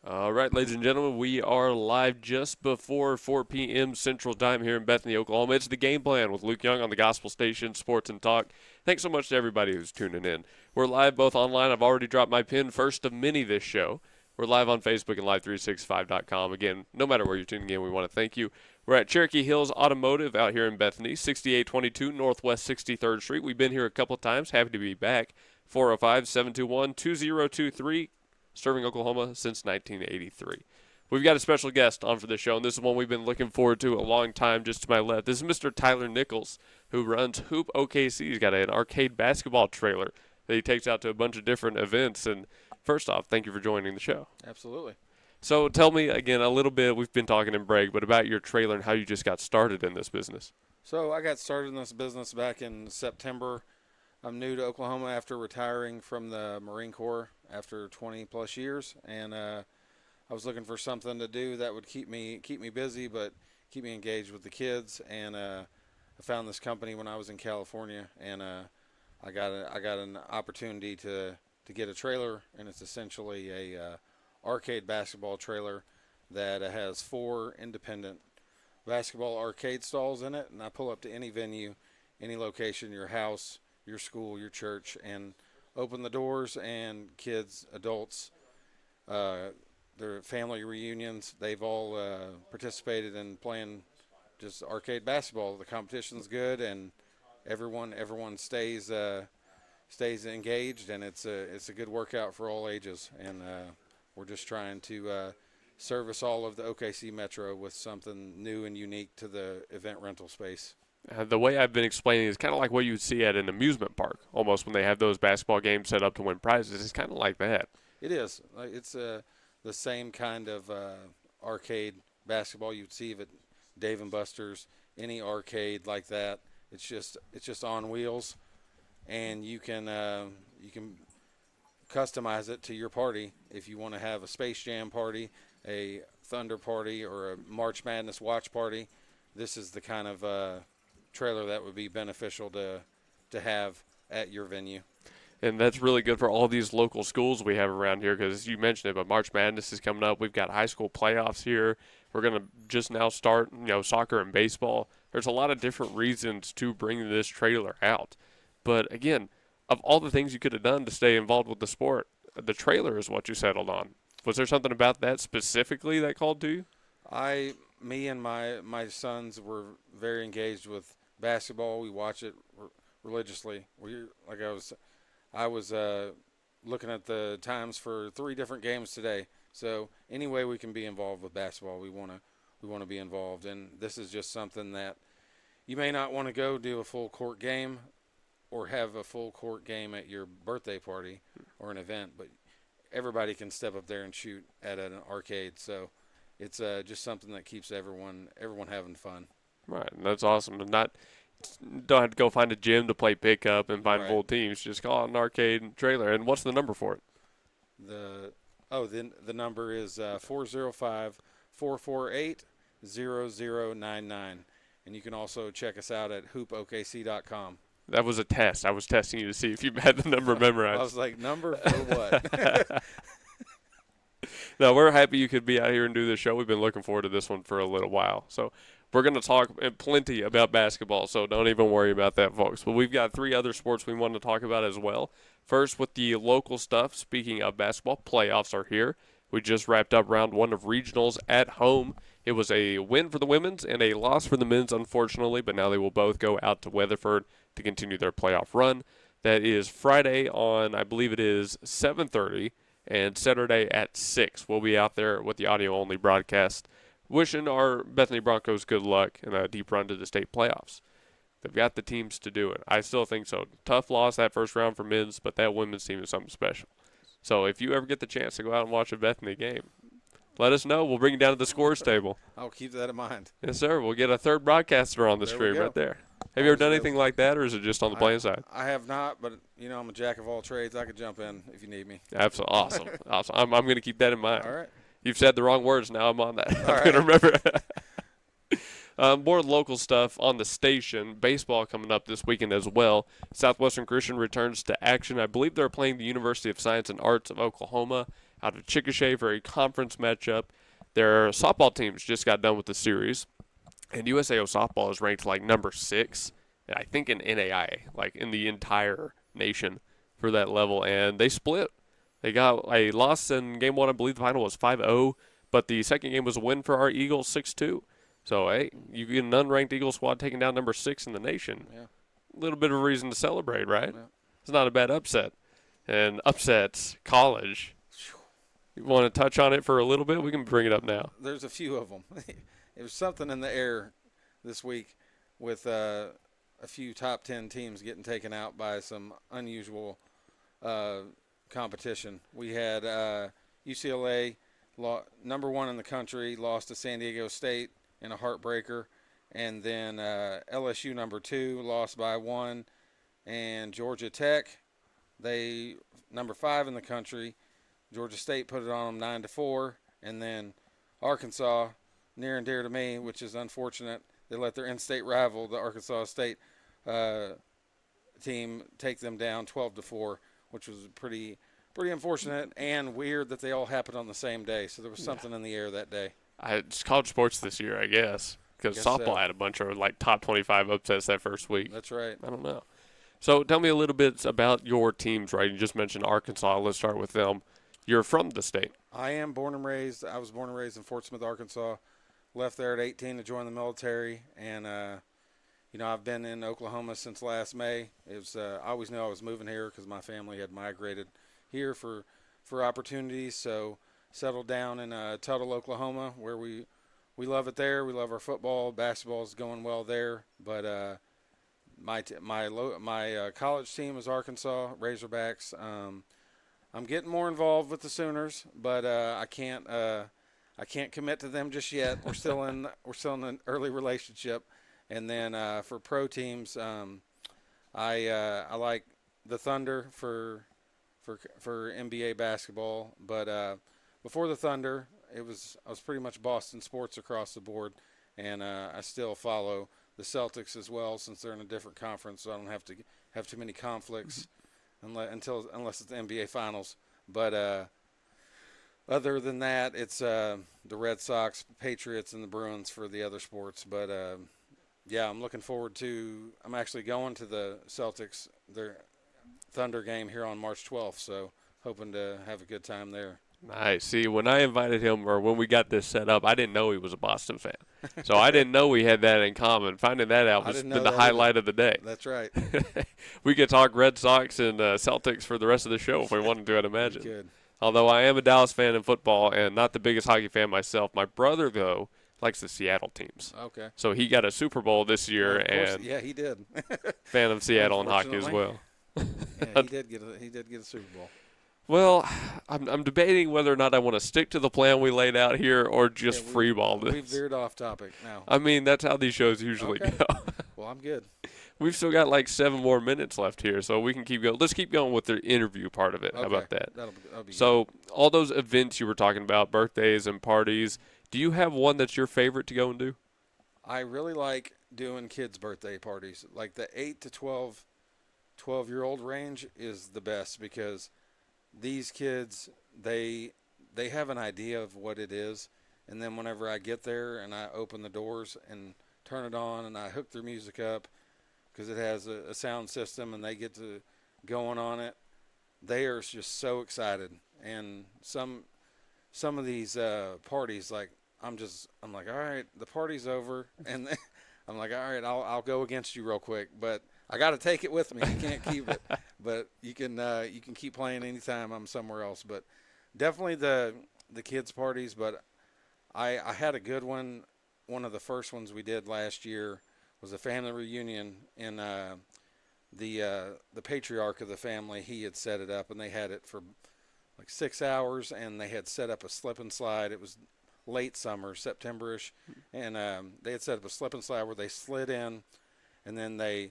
All right, ladies and gentlemen, we are live just before 4 p.m. Central Time here in Bethany, Oklahoma. It's the Game Plan with Luke Young on the Gospel Station, Sports and Talk. Thanks so much to everybody who's tuning in. We're live both online. I've already dropped my pin, first of many this show. We're live on Facebook and live365.com. Again, no matter where you're tuning in, we want to thank you. We're at Cherokee Hills Automotive out here in Bethany, 6822 Northwest 63rd Street. We've been here a couple of times. Happy to be back. 405-721-2023. Serving Oklahoma since 1983. We've got a special guest on for this show, and this is one we've been looking forward to a long time. Just to my left, this is Mr. Tyler Nichols, who runs Hoop OKC. He's got an arcade basketball trailer that he takes out to a bunch of different events. And first off, thank you for joining the show. Absolutely. So tell me again a little bit. We've been talking in break, but about your trailer and how you just got started in this business. So I got started in this business back in September. I'm new to Oklahoma after retiring from the Marine Corps after 20 plus years, and I was looking for something to do that would keep me busy, but keep me engaged with the kids. And I found this company when I was in California, and I got an opportunity to get a trailer, and it's essentially a arcade basketball trailer that has 4 independent basketball arcade stalls in it, and I pull up to any venue, any location, your house, your school, your church, and open the doors, and kids, adults, their family reunions, they've all participated in playing just arcade basketball. The competition's good, and everyone stays engaged, and it's a good workout for all ages. And we're just trying to service all of the OKC Metro with something new and unique to the event rental space. The way I've been explaining is kind of like what you would see at an amusement park, almost when they have those basketball games set up to win prizes. It's kind of like that. It is. It's the same kind of arcade basketball you'd see at Dave & Buster's, any arcade like that. It's just on wheels, and you can customize it to your party. If you want to have a Space Jam party, a Thunder party, or a March Madness watch party, this is the kind of trailer that would be beneficial to have at your venue. And that's really good for all these local schools we have around here because you mentioned it, but March Madness is coming up. We've got high school playoffs here. We're going to just now start, soccer and baseball. There's a lot of different reasons to bring this trailer out. But again, of all the things you could have done to stay involved with the sport, the trailer is what you settled on. Was there something about that specifically that called to you? Me and my sons were very engaged with basketball. We watch it religiously. I was looking at the times for 3 different games today. So any way we can be involved with basketball, we want to be involved. And this is just something that you may not want to go do a full court game or have a full court game at your birthday party or an event, but everybody can step up there and shoot at an arcade. So it's just something that keeps everyone having fun. Right, and that's awesome. And don't have to go find a gym to play pickup and find Right. full teams. Just call it an arcade trailer. And what's the number for it? The number is 405-448-0099, and you can also check us out at hoopokc.com. That was a test. I was testing you to see if you had the number memorized. I was like, number for what? No, we're happy you could be out here and do this show. We've been looking forward to this one for a little while. So we're going to talk plenty about basketball, so don't even worry about that, folks. But we've got 3 other sports we want to talk about as well. First, with the local stuff, speaking of basketball, playoffs are here. We just wrapped up round 1 of regionals at home. It was a win for the women's and a loss for the men's, unfortunately, but now they will both go out to Weatherford to continue their playoff run. That is Friday on, I believe it is 7:30, and Saturday at 6. We'll be out there with the audio-only broadcast, wishing our Bethany Broncos good luck in a deep run to the state playoffs. They've got the teams to do it. I still think so. Tough loss that first round for men's, but that women's team is something special. So if you ever get the chance to go out and watch a Bethany game, let us know. We'll bring you down to the scores table. I'll keep that in mind. Yes, sir. We'll get a third broadcaster on the There we stream go. right there. Have you ever done anything like that, or is it just on the playing side? I have not, but I'm a jack of all trades. I could jump in if you need me. Absolutely. Awesome. Awesome. I'm going to keep that in mind. All right. You've said the wrong words. Now I'm on that. All I'm going to remember. More local stuff on the station. Baseball coming up this weekend as well. Southwestern Christian returns to action. I believe they're playing the University of Science and Arts of Oklahoma out of Cherokoee for a conference matchup. Their softball teams just got done with the series, and USAO softball is ranked like number 6, I think in NAIA, like in the entire nation for that level, and they split. They got a loss in game 1. I believe the final was 5-0, but the second game was a win for our Eagles 6-2. So, hey, you get an unranked Eagle squad taking down number 6 in the nation. Yeah. A little bit of a reason to celebrate, right? Yeah. It's not a bad upset. And upsets, college. You want to touch on it for a little bit? We can bring it up now. There's a few of them. There's something in the air this week with a few top 10 teams getting taken out by some unusual competition. We had UCLA, number 1 in the country, lost to San Diego State in a heartbreaker. And then LSU, number 2, lost by 1. And Georgia Tech, they number 5 in the country. Georgia State put it on them 9-4. And then Arkansas, near and dear to me, which is unfortunate, they let their in-state rival, the Arkansas State team, take them down 12-4, which was pretty unfortunate and weird that they all happened on the same day. So there was something in the air that day. It's college sports this year, I guess, because softball had a bunch of like top 25 upsets that first week. That's right. I don't know. So tell me a little bit about your teams, right? You just mentioned Arkansas. Let's start with them. You're from the state. I am born and raised. I was born and raised in Fort Smith, Arkansas. Left there at 18 to join the military, and I've been in Oklahoma since last May. It was I always knew I was moving here because my family had migrated here for opportunities. So settled down in Tuttle, Oklahoma, where we love it there. We love our football. Basketball is going well there, but my college team is Arkansas Razorbacks. I'm getting more involved with the Sooners, but I can't commit to them just yet. We're still in an early relationship. And then for pro teams, I like the Thunder for NBA basketball. But before the Thunder, I was pretty much Boston sports across the board, and I still follow the Celtics as well since they're in a different conference, so I don't have to have too many conflicts unless it's the NBA Finals. But other than that, it's the Red Sox, Patriots, and the Bruins for the other sports. But yeah, I'm looking forward to. I'm actually going to the Celtics, their Thunder game here on March 12th. So hoping to have a good time there. Nice. See, when I invited him or when we got this set up, I didn't know he was a Boston fan. So I didn't know we had that in common. Finding that out was the highlight of the day. That's right. We could talk Red Sox and Celtics for the rest of the show if we wanted to, I'd imagine. We could. Although I am a Dallas fan in football and not the biggest hockey fan myself. My brother, though, likes the Seattle teams. Okay. So he got a Super Bowl this year, and yeah, he did. fan of Seattle and hockey as well. Yeah, he did get a Super Bowl. Well, I'm debating whether or not I want to stick to the plan we laid out here or just freeball this. We've veered off topic now. I mean, that's how these shows usually go. Well, I'm good. We've still got like 7 more minutes left here, so we can keep going. Let's keep going with the interview part of it. Okay. How about that? That'll be so good. All those events you were talking about, birthdays and parties, do you have one that's your favorite to go and do? I really like doing kids' birthday parties. Like the 8 to 12-year-old range is the best because these kids, they have an idea of what it is, and then whenever I get there and I open the doors and turn it on and I hook their music up because it has a sound system and they get to going on it, they are just so excited. And some of these parties, like I'm like, all right, the party's over, and then I'm like, all right, I'll go against you real quick, but I got to take it with me. You can't keep it, but you can keep playing anytime I'm somewhere else. But definitely the kids' parties. But I had a good one. One of the first ones we did last year was a family reunion in the patriarch of the family. He had set it up, and they had it for like 6 hours, and they had set up a slip and slide. It was late summer, September-ish, and they had set up a slip and slide where they slid in, and then they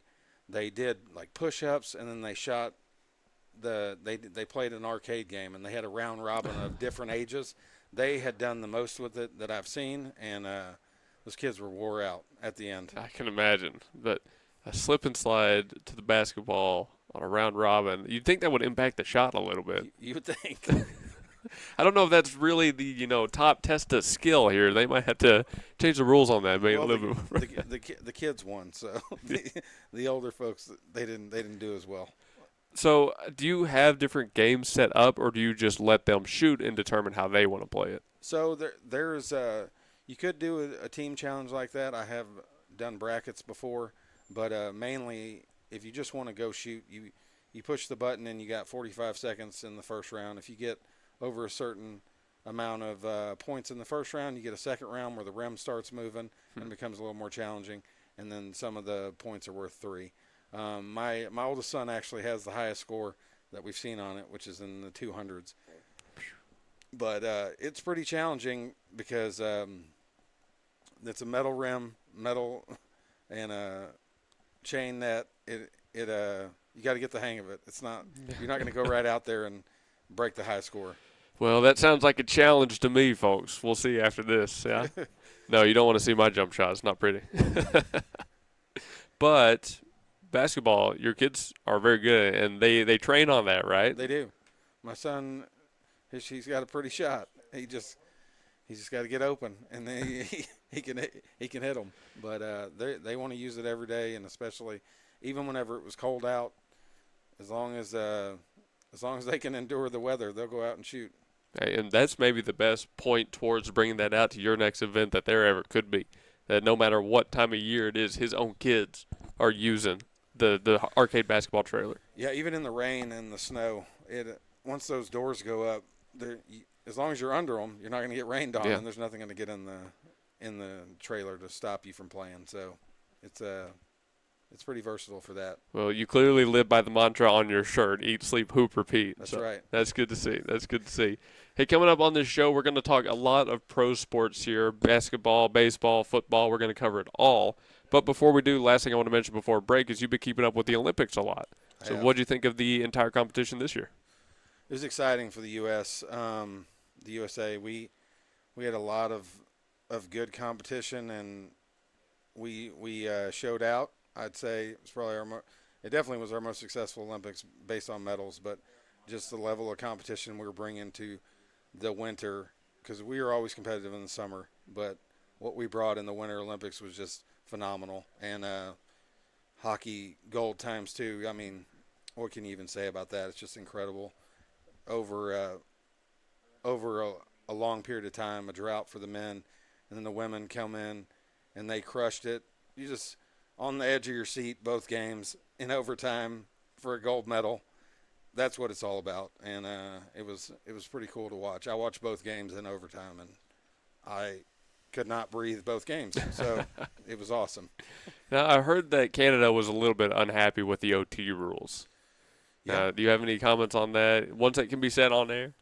did like push-ups, and then they shot they played an arcade game, and they had a round robin of different ages. They had done the most with it that I've seen, and those kids were wore out at the end. I can imagine, but a slip and slide to the basketball on a round robin, you'd think that would impact the shot a little bit. You would think. I don't know if that's really the top test of skill here. They might have to change the rules on that. Maybe a Well, little bit. the kids won, so the older folks they didn't do as well. So, do you have different games set up, or do you just let them shoot and determine how they want to play it? So there's you could do a team challenge like that. I have done brackets before, but mainly if you just want to go shoot, you push the button and you got 45 seconds in the first round. If you get over a certain amount of points in the first round, you get a second round where the rim starts moving and becomes a little more challenging, and then some of the points are worth 3. My oldest son actually has the highest score that we've seen on it, which is in the 200s. But it's pretty challenging because it's a metal rim, metal, and a chain net. You got to get the hang of it. You're not going to go right out there and break the high score. Well, that sounds like a challenge to me, folks. We'll see after this. Yeah. No, you don't want to see my jump shot. It's not pretty. But basketball, your kids are very good, and they train on that, right? They do. My son, he's got a pretty shot. He's just got to get open, and then he can hit them. But they want to use it every day, and especially even whenever it was cold out. As long as they can endure the weather, they'll go out and shoot. And that's maybe the best point towards bringing that out to your next event that there ever could be. That no matter what time of year it is, his own kids are using the arcade basketball trailer. Yeah, even in the rain and the snow, once those doors go up, as long as you're under them, you're not going to get rained on, Yeah. and there's nothing going to get in the trailer to stop you from playing. So it's pretty versatile for that. Well, you clearly live by the mantra on your shirt: eat, sleep, hoop, repeat. That's So right. That's good to see. That's good to see. Hey, coming up on this show, we're going to talk a lot of pro sports here: basketball, baseball, football. We're going to cover it all. But before we do, last thing I want to mention before break is you've been keeping up with the Olympics a lot. So what do you think of the entire competition this year? It was exciting for the U.S. The USA. We had a lot of good competition, and we showed out. I'd say it was probably it definitely was our most successful Olympics based on medals, but just the level of competition we were bringing to the winter, because we were always competitive in the summer, but what we brought in the Winter Olympics was just phenomenal. And hockey gold times 2. I mean, what can you even say about that? It's just incredible. Over a long period of time, a drought for the men, and then the women come in and they crushed it. You just on the edge of your seat both games in overtime for a gold medal. That's what it's all about, and it was pretty cool to watch. I watched both games in overtime, and I could not breathe both games, so it was awesome. Now, I heard that Canada was a little bit unhappy with the OT rules. Yeah. Do you have any comments on that? Ones that can be said on air?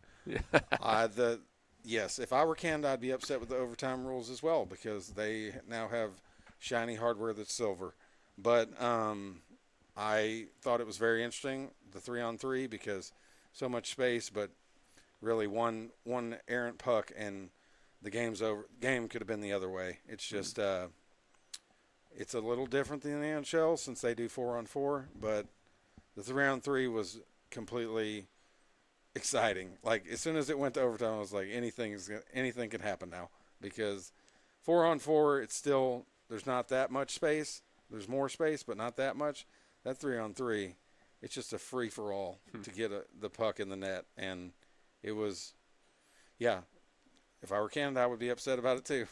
Yes, if I were Canada, I'd be upset with the overtime rules as well, because they now have shiny hardware that's silver. But I thought it was very interesting, the 3-on-3, because so much space, but really one errant puck and the game's over. Game could have been the other way. It's just it's a little different than the NHL since they do 4-on-4, but the 3-on-3 was completely exciting. Like, as soon as it went to overtime, I was like, anything can happen now, because 4-on-4, it's still, there's not that much space. There's more space, but not that much. That 3-on-3, it's just a free for all to get the puck in the net, and it was, yeah. If I were Canada, I would be upset about it too.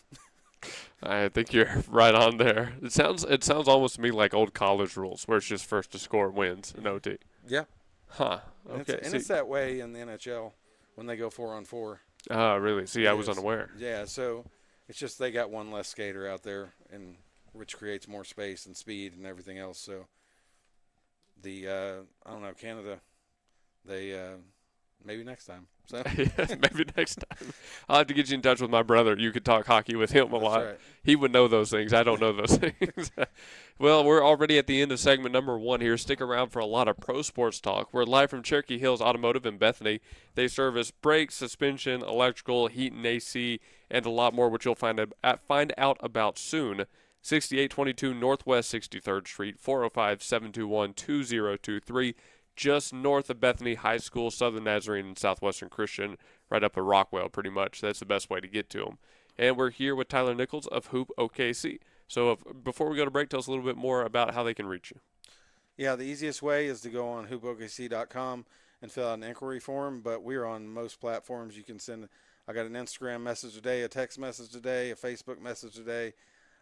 I think you're right on there. It sounds almost to me like old college rules, where it's just first to score wins in OT. Yeah. Huh. And Okay. it's that way in the NHL when they go 4-on-4. Oh, really? See, I was Yes. unaware. Yeah, so it's just they got one less skater out there, and which creates more space and speed and everything else. So I don't know, Canada, they maybe next time. So Yes, maybe next time. I'll have to get you in touch with my brother. You could talk hockey with him a That's lot. right. He would know those things. I don't know those things. Well, we're already at the end of segment number 1 here. Stick around for a lot of pro sports talk. We're live from Cherokee Hills Automotive in Bethany. They service brakes, suspension, electrical, heat and AC, and a lot more, which you'll find out about soon. 6822 Northwest 63rd Street, 405-721-2023. Just north of Bethany High School, Southern Nazarene, and Southwestern Christian, right up at Rockwell pretty much. That's the best way to get to them. And we're here with Tyler Nichols of Hoop OKC. So before we go to break, tell us a little bit more about how they can reach you. Yeah, the easiest way is to go on hoopokc.com and fill out an inquiry form, but we're on most platforms. You can send I got an Instagram message a day, a text message a day, a Facebook message a day.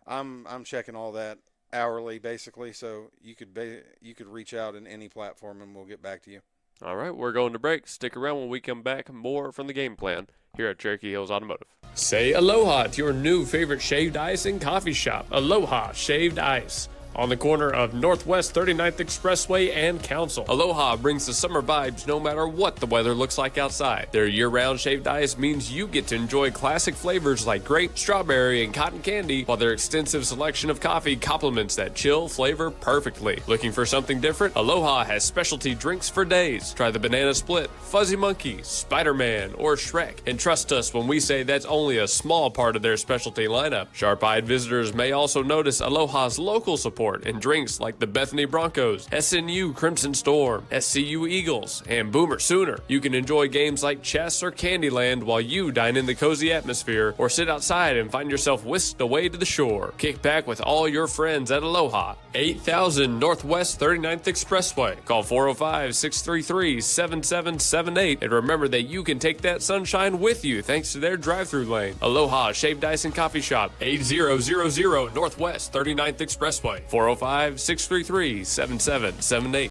I'm checking all that hourly basically, so you could reach out in any platform and we'll get back to you. All right, we're going to break. Stick around when we come back. More from the game plan here at Cherokee Hills Automotive. Say aloha to your new favorite shaved ice and coffee shop, Aloha Shaved Ice, on the corner of Northwest 39th Expressway and Council. Aloha brings the summer vibes no matter what the weather looks like outside. Their year-round shaved ice means you get to enjoy classic flavors like grape, strawberry, and cotton candy, while their extensive selection of coffee complements that chill flavor perfectly. Looking for something different? Aloha has specialty drinks for days. Try the Banana Split, Fuzzy Monkey, Spider-Man, or Shrek. And trust us when we say that's only a small part of their specialty lineup. Sharp-eyed visitors may also notice Aloha's local support and drinks like the Bethany Broncos, SNU Crimson Storm, SCU Eagles, and Boomer Sooner. You can enjoy games like chess or Candyland while you dine in the cozy atmosphere, or sit outside and find yourself whisked away to the shore. Kick back with all your friends at Aloha, 8000 Northwest 39th Expressway. Call 405-633-7778, and remember that you can take that sunshine with you thanks to their drive-thru lane. Aloha Shaved Ice and Coffee Shop, 8000 Northwest 39th Expressway. 405-633-7778.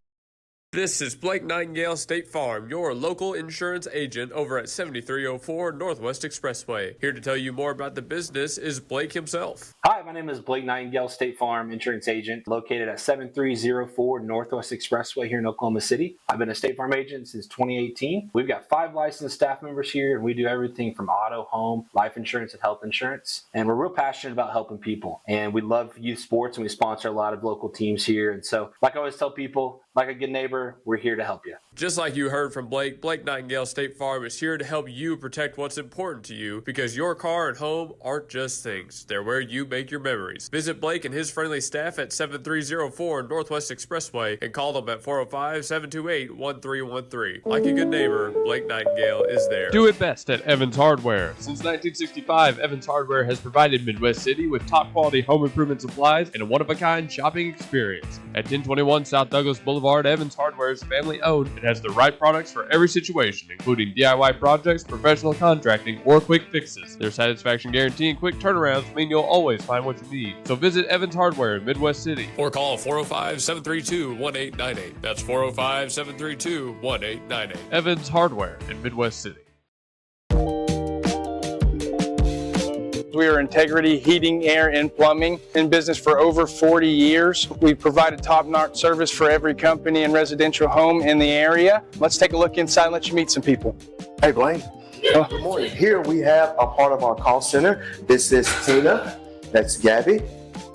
This is Blake Nightingale State Farm, your local insurance agent over at 7304 Northwest Expressway. Here to tell you more about the business is Blake himself. Hi, my name is Blake Nightingale, State Farm insurance agent located at 7304 Northwest Expressway here in Oklahoma City. I've been a State Farm agent since 2018. We've got 5 licensed staff members here, and we do everything from auto, home, life insurance, and health insurance. And we're real passionate about helping people. And we love youth sports, and we sponsor a lot of local teams here. And so, like I always tell people, like a good neighbor, we're here to help you. Just like you heard from Blake, Blake Nightingale State Farm is here to help you protect what's important to you, because your car and home aren't just things. They're where you make your memories. Visit Blake and his friendly staff at 7304 Northwest Expressway and call them at 405-728-1313. Like a good neighbor, Blake Nightingale is there. Do it best at Evans Hardware. Since 1965, Evans Hardware has provided Midwest City with top quality home improvement supplies and a one-of-a-kind shopping experience. At 1021 South Douglas Boulevard, Evans Hardware is family owned and has the right products for every situation, including DIY projects, professional contracting, or quick fixes. Their satisfaction guarantee and quick turnarounds mean you'll always find what you need. So visit Evans Hardware in Midwest City or call 405-732-1898. That's 405-732-1898. Evans Hardware in Midwest City. We are Integrity Heating, Air, and Plumbing, in business for over 40 years. We've provided top-notch service for every company and residential home in the area. Let's take a look inside and let you meet some people. Hey, Blaine. Good morning. Here we have a part of our call center. This is Tina. That's Gabby.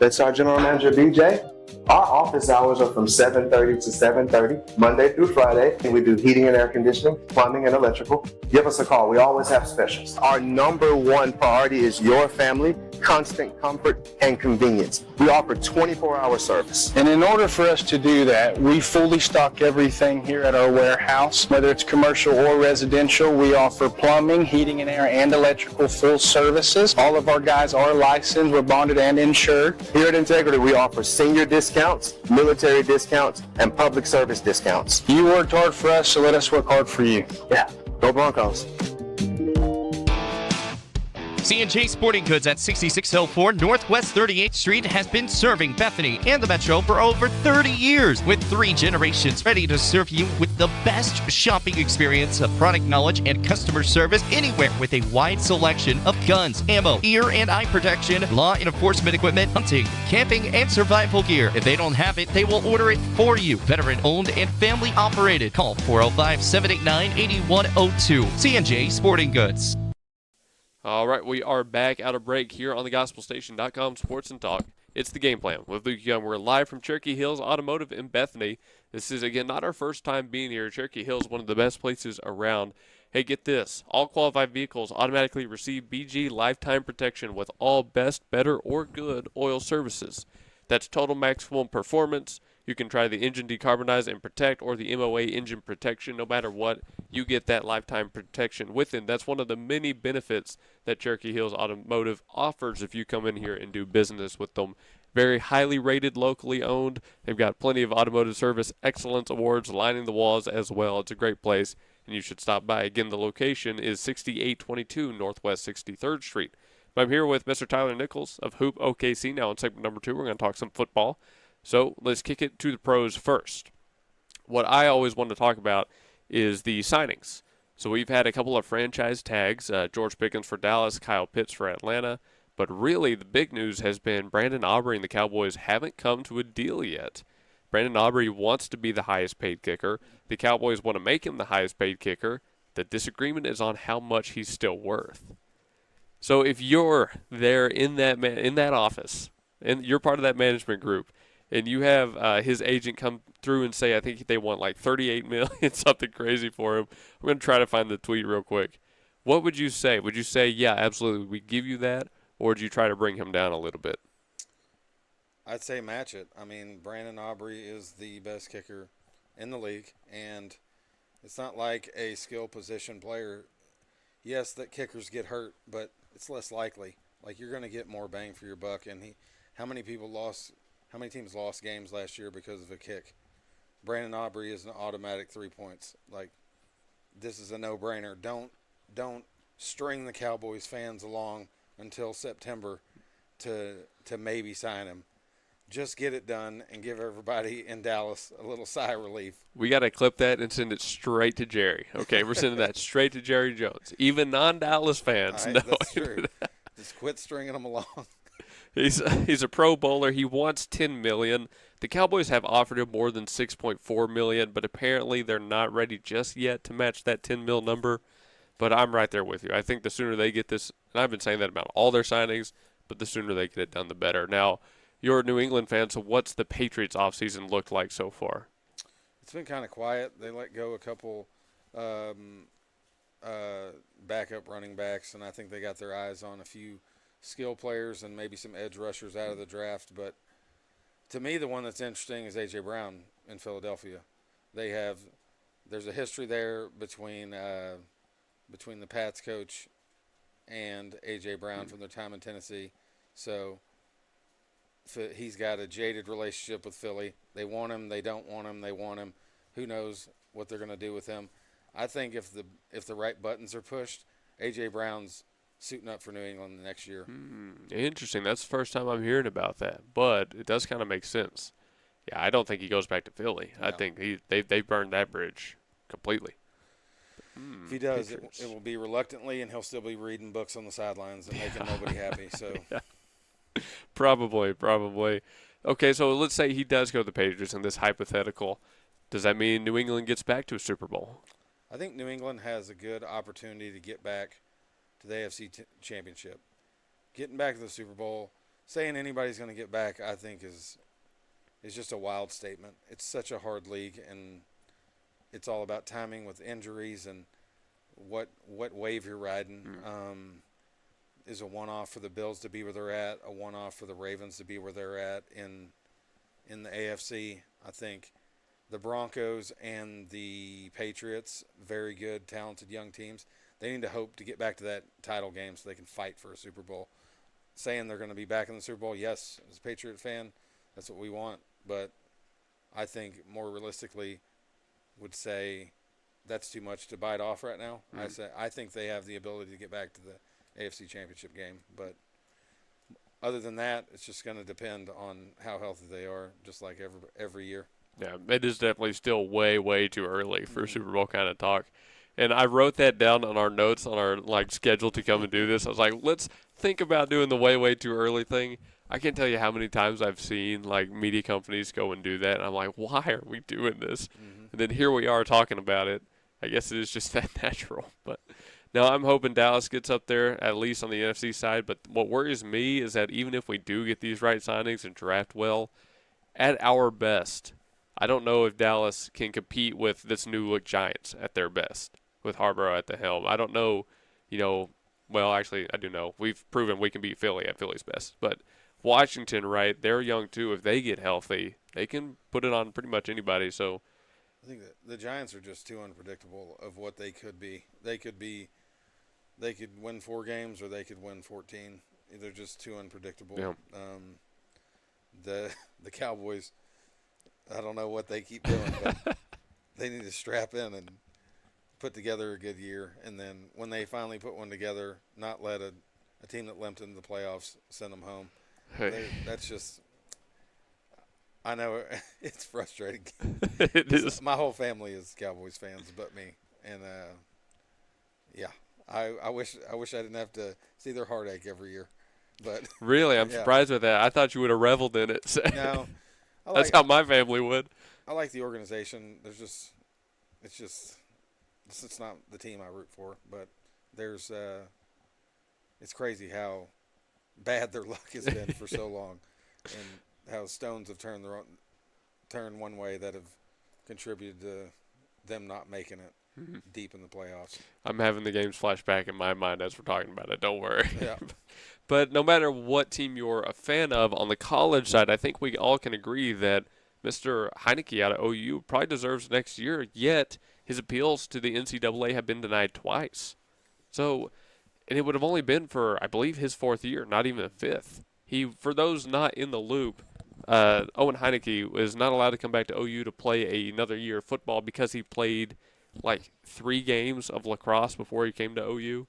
That's our general manager, BJ. Our office hours are from 7:30 to 7:30, Monday through Friday, and we do heating and air conditioning, plumbing, and electrical. Give us a call. We always have specials. Our number one priority is your family, constant comfort, and convenience. We offer 24-hour service. And in order for us to do that, we fully stock everything here at our warehouse, whether it's commercial or residential. We offer plumbing, heating and air, and electrical full services. All of our guys are licensed, we're bonded and insured. Here at Integrity, we offer senior discounts, military discounts, and public service discounts. You worked hard for us, so let us work hard for you. Yeah, go Broncos. C&J Sporting Goods at 6604 Northwest 38th Street has been serving Bethany and the Metro for over 30 years, with 3 generations ready to serve you with the best shopping experience of product knowledge and customer service anywhere, with a wide selection of guns, ammo, ear and eye protection, law enforcement equipment, hunting, camping, and survival gear. If they don't have it, they will order it for you. Veteran owned and family operated. Call 405-789-8102. C&J Sporting Goods. All right, we are back out of break here on the GospelStation.com Sports and Talk. It's the game plan with Luke Young. We're live from Cherokee Hills Automotive in Bethany. This is, again, not our first time being here. Cherokee Hills, one of the best places around. Hey, get this. All qualified vehicles automatically receive BG lifetime protection with all best, better, or good oil services. That's total maximum performance, You can try the engine decarbonize and protect or the MOA engine protection. No matter what, you get that lifetime protection with it. That's one of the many benefits that Cherokee Hills Automotive offers if you come in here and do business with them. Very highly rated, locally owned. They've got plenty of automotive service excellence awards lining the walls as well. It's a great place, and you should stop by. Again, the location is 6822 Northwest 63rd Street. But I'm here with Mr. Tyler Nichols of Hoop OKC. Now in segment number 2, we're going to talk some football. So let's kick it to the pros first. What I always want to talk about is the signings. So we've had a couple of franchise tags, George Pickens for Dallas, Kyle Pitts for Atlanta. But really the big news has been Brandon Aubrey and the Cowboys haven't come to a deal yet. Brandon Aubrey wants to be the highest paid kicker. The Cowboys want to make him the highest paid kicker. The disagreement is on how much he's still worth. So if you're there in that office, and you're part of that management group, and you have his agent come through and say, I think they want like $38 million, something crazy for him. I'm going to try to find the tweet real quick. What would you say? Would you say, yeah, absolutely, we give you that? Or would you try to bring him down a little bit? I'd say match it. I mean, Brandon Aubrey is the best kicker in the league, and it's not like a skill position player. Yes, that kickers get hurt, but it's less likely. Like, you're going to get more bang for your buck. And how many teams lost games last year because of a kick? Brandon Aubrey is an automatic 3 points. Like, this is a no-brainer. Don't string the Cowboys fans along until September to maybe sign him. Just get it done and give everybody in Dallas a little sigh of relief. We got to clip that and send it straight to Jerry. Okay, we're sending that straight to Jerry Jones. Even non-Dallas fans know. That's true. Just quit stringing them along. He's a Pro Bowler. He wants $10 million. The Cowboys have offered him more than $6.4 million, but apparently they're not ready just yet to match that $10 million number. But I'm right there with you. I think the sooner they get this, and I've been saying that about all their signings, but the sooner they get it done, the better. Now, you're a New England fan, so what's the Patriots offseason looked like so far? It's been kind of quiet. They let go a couple backup running backs, and I think they got their eyes on a few skill players and maybe some edge rushers out of the draft. But to me, the one that's interesting is A.J. Brown in Philadelphia. There's a history there between the Pats coach and A.J. Brown from their time in Tennessee. So he's got a jaded relationship with Philly. They want him. They don't want him. They want him. Who knows what they're going to do with him. I think if the right buttons are pushed, A.J. Brown's suiting up for New England the next year. Interesting. That's the first time I'm hearing about that, but it does kind of make sense. Yeah, I don't think he goes back to Philly. No. I think they've burned that bridge completely. If he does, it will be reluctantly, and he'll still be reading books on the sidelines and making nobody happy. So, yeah. Probably. Okay, so let's say he does go to the Patriots in this hypothetical. Does that mean New England gets back to a Super Bowl? I think New England has a good opportunity to get back to the AFC Championship. Getting back to the Super Bowl, saying anybody's going to get back, I think is just a wild statement. It's such a hard league, and it's all about timing with injuries and what wave you're riding. Is a one-off for the Bills to be where they're at, a one-off for the Ravens to be where they're at in the AFC. I think the Broncos and the Patriots, very good, talented young teams. They need to hope to get back to that title game so they can fight for a Super Bowl. Saying they're going to be back in the Super Bowl, yes, as a Patriot fan, that's what we want. But I think more realistically would say that's too much to bite off right now. I think they have the ability to get back to the AFC Championship game. But other than that, it's just going to depend on how healthy they are, just like every year. Yeah, it is definitely still way, way too early for Super Bowl kind of talk. And I wrote that down on our notes on our schedule to come and do this. I was like, let's think about doing the way, way too early thing. I can't tell you how many times I've seen media companies go and do that. And I'm like, why are we doing this? And then here we are talking about it. I guess it is just that natural. But now I'm hoping Dallas gets up there, at least on the NFC side. But what worries me is that even if we do get these right signings and draft well, at our best, I don't know if Dallas can compete with this new-look Giants at their best with Harborough at the helm. I don't know, well, actually, I do know. We've proven we can beat Philly at Philly's best. But Washington, right, they're young too. If they get healthy, they can put it on pretty much anybody. So I think that the Giants are just too unpredictable of what they could be. They could win 4 games or they could win 14. They're just too unpredictable. yeah, The the Cowboys, I don't know what they keep doing, but they need to strap in and put together a good year. And then when they finally put one together, not let a team that limped into the playoffs send them home. That's just, I know it's frustrating. it is. My whole family is Cowboys fans, but me. And yeah, I wish I didn't have to see their heartache every year. But Really, I'm yeah. surprised with that. I thought you would have reveled in it. No, That's how my family would. I like the organization. It's not the team I root for, but it's crazy how bad their luck has been for so long, and how stones have turned one way that have contributed to them not making it deep in the playoffs. I'm having the games flash back in my mind as we're talking about it. Don't worry. Yeah. But no matter what team you're a fan of on the college side, I think we all can agree that Mr. Heineke out of OU probably deserves next year, yet his appeals to the NCAA have been denied twice. So, and it would have only been for, I believe, his 4th year, not even a 5th. For those not in the loop, Owen Heineke was not allowed to come back to OU to play another year of football because he played like 3 games of lacrosse before he came to OU.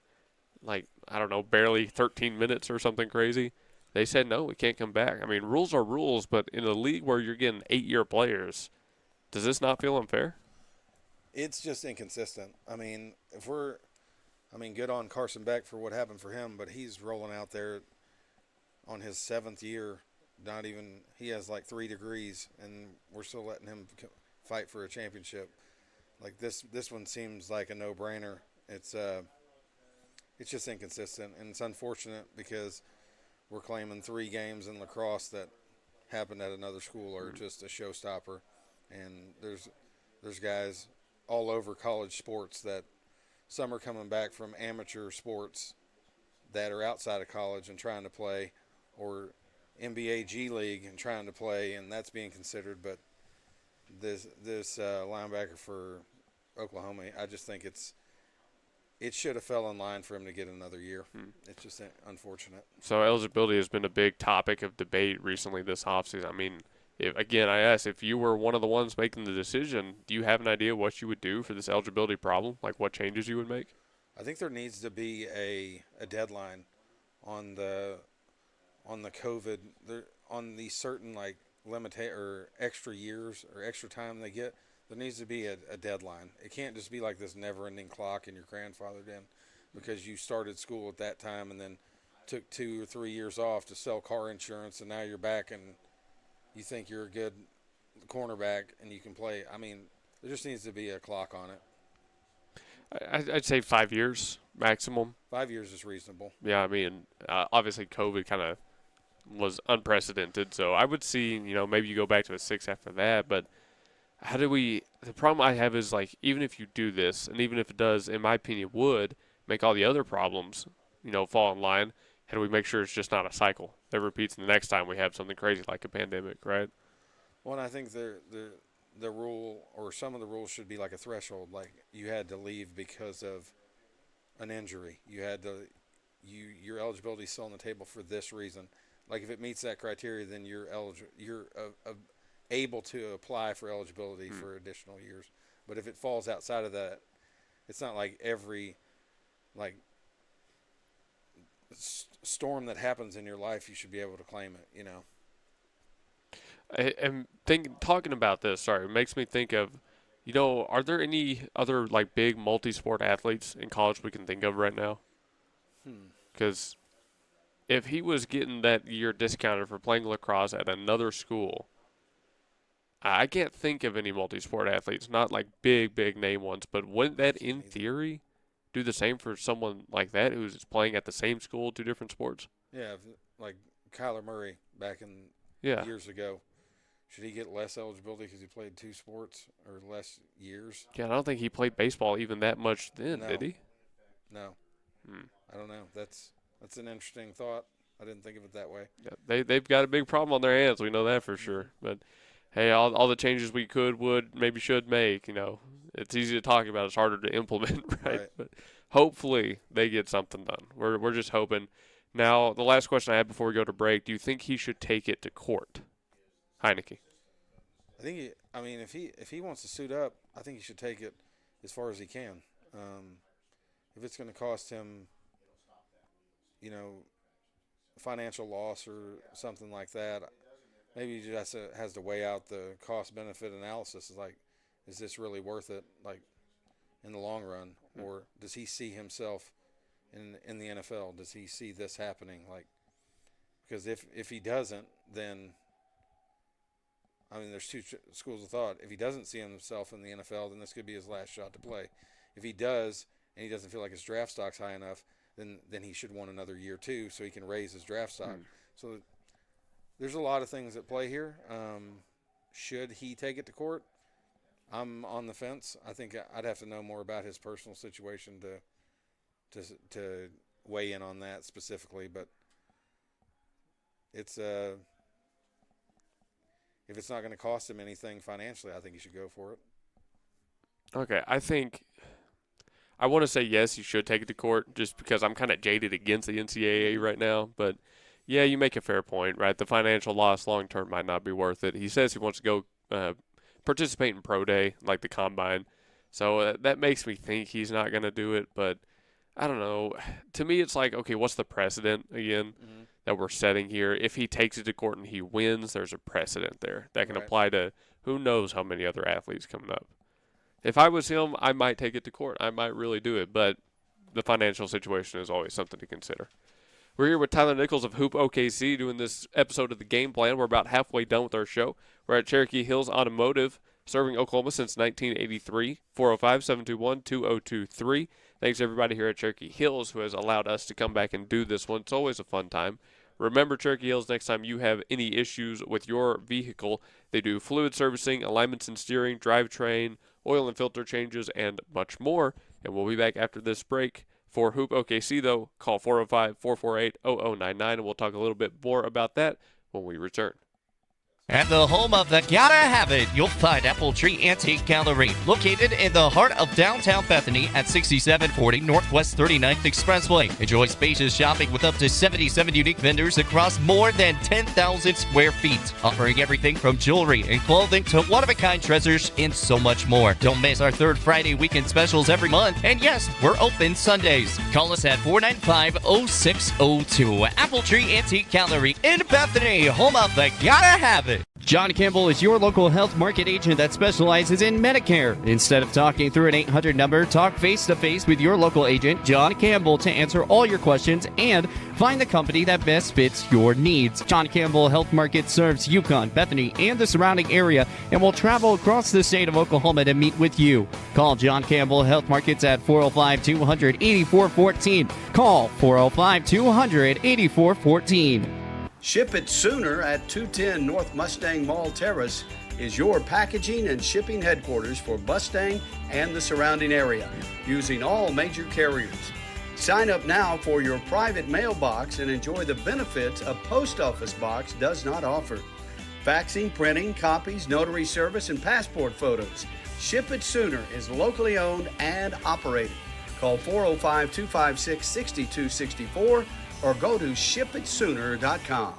Like, I don't know, barely 13 minutes or something crazy. They said, no, we can't come back. I mean, rules are rules, but in a league where you're getting 8-year players, does this not feel unfair? It's just inconsistent. I mean, good on Carson Beck for what happened for him, but he's rolling out there on his 7th year. He has like 3 degrees, and we're still letting him fight for a championship. Like this one seems like a no-brainer. It's just inconsistent, and it's unfortunate because we're claiming 3 games in lacrosse that happened at another school are just a showstopper. And there's guys all over college sports that some are coming back from amateur sports that are outside of college and trying to play, or NBA G League and trying to play, and that's being considered. But this linebacker for Oklahoma, I just think it should have fell in line for him to get another year. It's just unfortunate. So eligibility has been a big topic of debate recently this offseason. I mean, I asked, if you were one of the ones making the decision, do you have an idea what you would do for this eligibility problem? Like what changes you would make? I think there needs to be a deadline on the COVID, on the certain like or extra years or extra time they get. There needs to be a deadline. It can't just be like this never-ending clock and you're grandfathered in because you started school at that time and then took 2 or 3 years off to sell car insurance, and now you're back and you think you're a good cornerback and you can play. I mean, there just needs to be a clock on it. I'd say 5 years maximum. 5 years is reasonable. Yeah, I mean, obviously COVID kind of was unprecedented, so I would see, maybe you go back to a 6 after that, but the problem I have is, like, even if you do this, and even if it does, in my opinion, would make all the other problems, fall in line, how do we make sure it's just not a cycle that repeats the next time we have something crazy like a pandemic, right? Well, and I think the rule, or some of the rules, should be like a threshold. Like, you had to leave because of an injury. Your eligibility is still on the table for this reason. Like, if it meets that criteria, then you're able to apply for eligibility for additional years. But if it falls outside of that, it's not like every storm that happens in your life you should be able to claim it. And talking about this, sorry, it makes me think of, are there any other like big multi-sport athletes in college we can think of right now? Because if he was getting that year discounted for playing lacrosse at another school, I can't think of any multi-sport athletes, not like big name ones, but wouldn't that, in theory, do the same for someone like that who's playing at the same school, 2 different sports? Yeah, like Kyler Murray back in years ago. Should he get less eligibility because he played 2 sports or less years? Yeah, I don't think he played baseball even that much then, did he? No. I don't know. That's an interesting thought. I didn't think of it that way. Yeah, they've got a big problem on their hands. We know that for sure. But hey, all the changes we maybe should make, it's easy to talk about. It's harder to implement, right? But hopefully they get something done. We're just hoping. Now, the last question I had before we go to break, do you think he should take it to court, Heineke? I think if he wants to suit up, I think he should take it as far as he can. If it's going to cost him, financial loss or something like that, maybe he just has to weigh out the cost-benefit analysis. It's like, is this really worth it, like, in the long run? Or does he see himself in the NFL? Does he see this happening? Like, because if he doesn't, then, there's two schools of thought. If he doesn't see himself in the NFL, then this could be his last shot to play. If he does, and he doesn't feel like his draft stock's high enough, then he should want another year too, so he can raise his draft stock. So there's a lot of things at play here. Should he take it to court? I'm on the fence. I think I'd have to know more about his personal situation to weigh in on that specifically. But it's if it's not going to cost him anything financially, I think he should go for it. Okay, I want to say yes, you should take it to court just because I'm kind of jaded against the NCAA right now. But, yeah, you make a fair point, right? The financial loss long-term might not be worth it. He says he wants to go participate in pro day, like the combine. So that makes me think he's not going to do it. But I don't know. To me, it's like, okay, what's the precedent again that we're setting here? If he takes it to court and he wins, there's a precedent there that can apply to who knows how many other athletes coming up. If I was him, I might take it to court. I might really do it, but the financial situation is always something to consider. We're here with Tyler Nichols of Hoop OKC doing this episode of The Game Plan. We're about halfway done with our show. We're at Cherokee Hills Automotive, serving Oklahoma since 1983, 405-721-2023. Thanks everybody here at Cherokee Hills who has allowed us to come back and do this one. It's always a fun time. Remember, Cherokee Hills, next time you have any issues with your vehicle, they do fluid servicing, alignments and steering, drivetrain, oil and filter changes, and much more. And we'll be back after this break. For Hoop OKC, though, call 405-448-0099, and we'll talk a little bit more about that when we return. At the home of the Gotta Have It, you'll find Apple Tree Antique Gallery, located in the heart of downtown Bethany at 6740 Northwest 39th Expressway. Enjoy spacious shopping with up to 77 unique vendors across more than 10,000 square feet, offering everything from jewelry and clothing to one-of-a-kind treasures and so much more. Don't miss our third Friday weekend specials every month, and yes, we're open Sundays. Call us at 495-0602. Apple Tree Antique Gallery in Bethany, home of the Gotta Have It. John Campbell is your local health market agent that specializes in Medicare. Instead of talking through an 800 number, talk face-to-face with your local agent, John Campbell, to answer all your questions and find the company that best fits your needs. John Campbell Health Market serves Yukon, Bethany, and the surrounding area and will travel across the state of Oklahoma to meet with you. Call John Campbell Health Markets at 405-200-8414. Call 405-200-8414. Ship it sooner at 210 North Mustang Mall Terrace is your packaging and shipping headquarters for Mustang and the surrounding area, using all major carriers. Sign up now for your private mailbox and enjoy the benefits a post office box does not offer. Faxing, printing, copies, notary service, and passport photos. Ship It Sooner is locally owned and operated. Call 405-256-6264 or go to shipitsooner.com.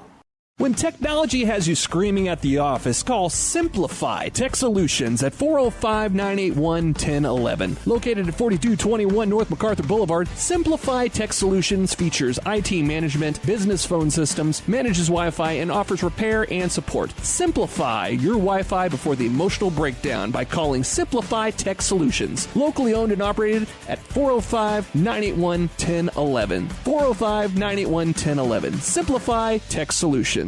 When technology has you screaming at the office, call Simplify Tech Solutions at 405-981-1011. Located at 4221 North MacArthur Boulevard, Simplify Tech Solutions features IT management, business phone systems, manages Wi-Fi, and offers repair and support. Simplify your Wi-Fi before the emotional breakdown by calling Simplify Tech Solutions. Locally owned and operated at 405-981-1011. 405-981-1011. Simplify Tech Solutions.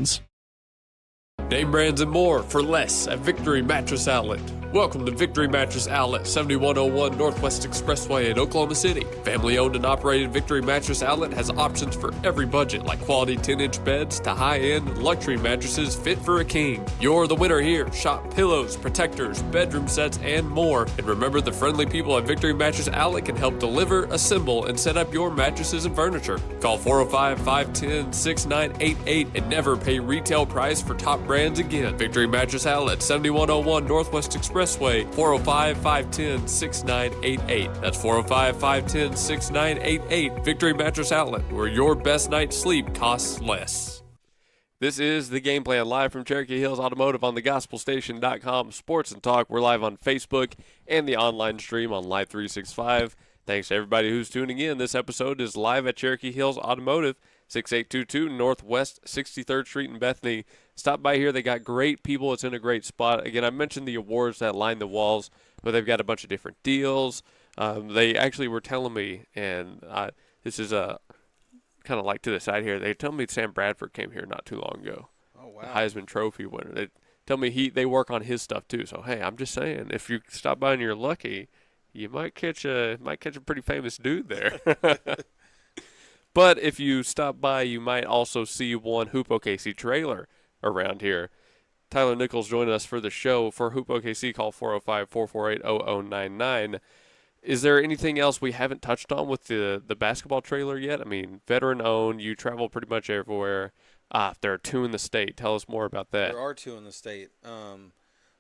Name brands and more for less at Victory Mattress Outlet. Welcome to Victory Mattress Outlet, 7101 Northwest Expressway in Oklahoma City. Family owned and operated Victory Mattress Outlet has options for every budget, like quality 10-inch beds to high-end luxury mattresses fit for a king. You're the winner here. Shop pillows, protectors, bedroom sets, and more. And remember, the friendly people at Victory Mattress Outlet can help deliver, assemble, and set up your mattresses and furniture. Call 405-510-6988 and never pay retail price for top brands again. Victory Mattress Outlet, 7101 Northwest Expressway, 405-510-6988. That's 405-510-6988. Victory Mattress Outlet, where your best night's sleep costs less. This is The Game Plan, live from Cherokee Hills Automotive on the GospelStation.com Sports and Talk. We're live on Facebook and the online stream on Live 365. Thanks to everybody who's tuning in. This episode is live at Cherokee Hills Automotive, 6822 Northwest 63rd Street in Bethany. Stop by here. They got great people. It's in a great spot. Again, I mentioned the awards that line the walls, but they've got a bunch of different deals. They actually were telling me, and this is kind of like to the side here, they told me Sam Bradford came here not too long ago. Oh, wow. The Heisman Trophy winner. They tell me they work on his stuff too. So, hey, I'm just saying, if you stop by and you're lucky, you might catch a pretty famous dude there. But if you stop by, you might also see one Hoop OKC trailer around here. Tyler Nichols joining us for the show. For Hoop OKC, call 405-448-0099. Is there anything else we haven't touched on with the basketball trailer yet? I mean, veteran-owned, you travel pretty much everywhere. There are 2 in the state. Tell us more about that. There are 2 in the state.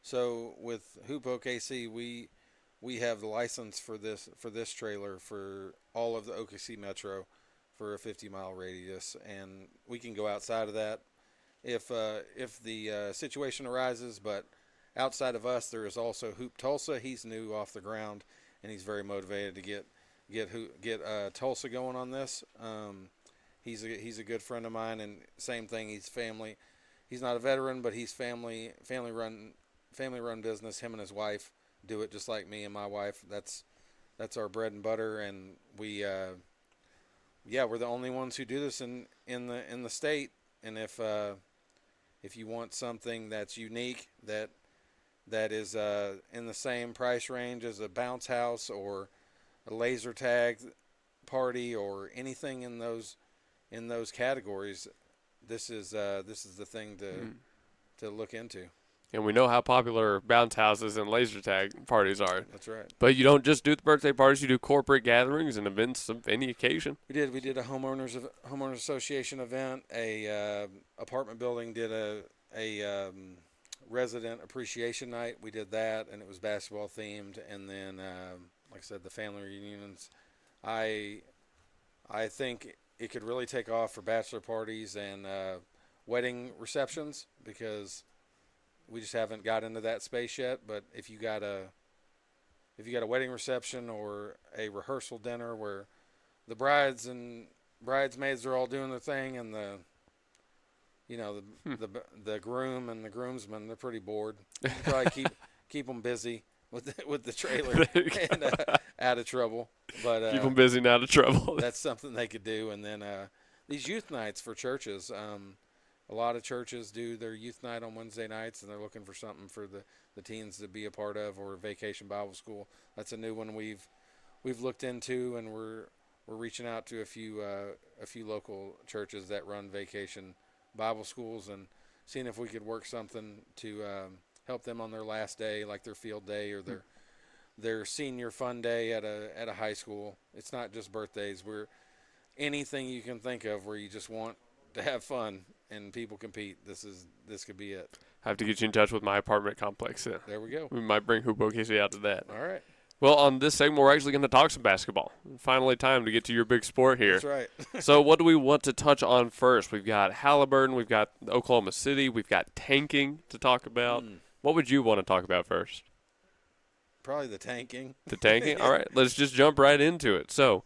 So with Hoop OKC, we have the license for this trailer for all of the OKC Metro for a 50-mile radius, and we can go outside of that if the situation arises. But outside of us, there is also Hoop Tulsa. He's new off the ground, and he's very motivated to get Tulsa going on this. He's a good friend of mine, and same thing. He's family. He's not a veteran, but he's family run business. Him and his wife do it just like me and my wife. That's our bread and butter, and we're the only ones who do this in the state. And if you want something that's unique, that is in the same price range as a bounce house or a laser tag party or anything in those categories, this is the thing to look into. And we know how popular bounce houses and laser tag parties are. That's right. But you don't just do the birthday parties; you do corporate gatherings and events of any occasion. We did a homeowners association event. A apartment building did a resident appreciation night. We did that, and it was basketball themed. And then, like I said, the family reunions. I think it could really take off for bachelor parties and wedding receptions, because we just haven't got into that space yet. But if you got a wedding reception or a rehearsal dinner where the brides and bridesmaids are all doing their thing, and the groom and the groomsmen, they're pretty bored. You can probably keep them busy with the trailer and out of trouble. But keep them busy and out of trouble. That's something they could do. And then these youth nights for churches. A lot of churches do their youth night on Wednesday nights, and they're looking for something for the teens to be a part of, or Vacation Bible School. That's a new one we've looked into, and we're reaching out to a few local churches that run Vacation Bible Schools, and seeing if we could work something to help them on their last day, like their field day or their senior fun day at a high school. It's not just birthdays. We're anything you can think of where you just want to have fun and people compete. This could be it. I have to get you in touch with my apartment complex. Yeah. There we go. We might bring Hoop OKC out to that. All right. Well, on this segment, we're actually going to talk some basketball. Finally, time to get to your big sport here. That's right. So what do we want to touch on first? We've got Halliburton. We've got Oklahoma City. We've got tanking to talk about. What would you want to talk about first? Probably the tanking. The tanking? All right. Let's just jump right into it. So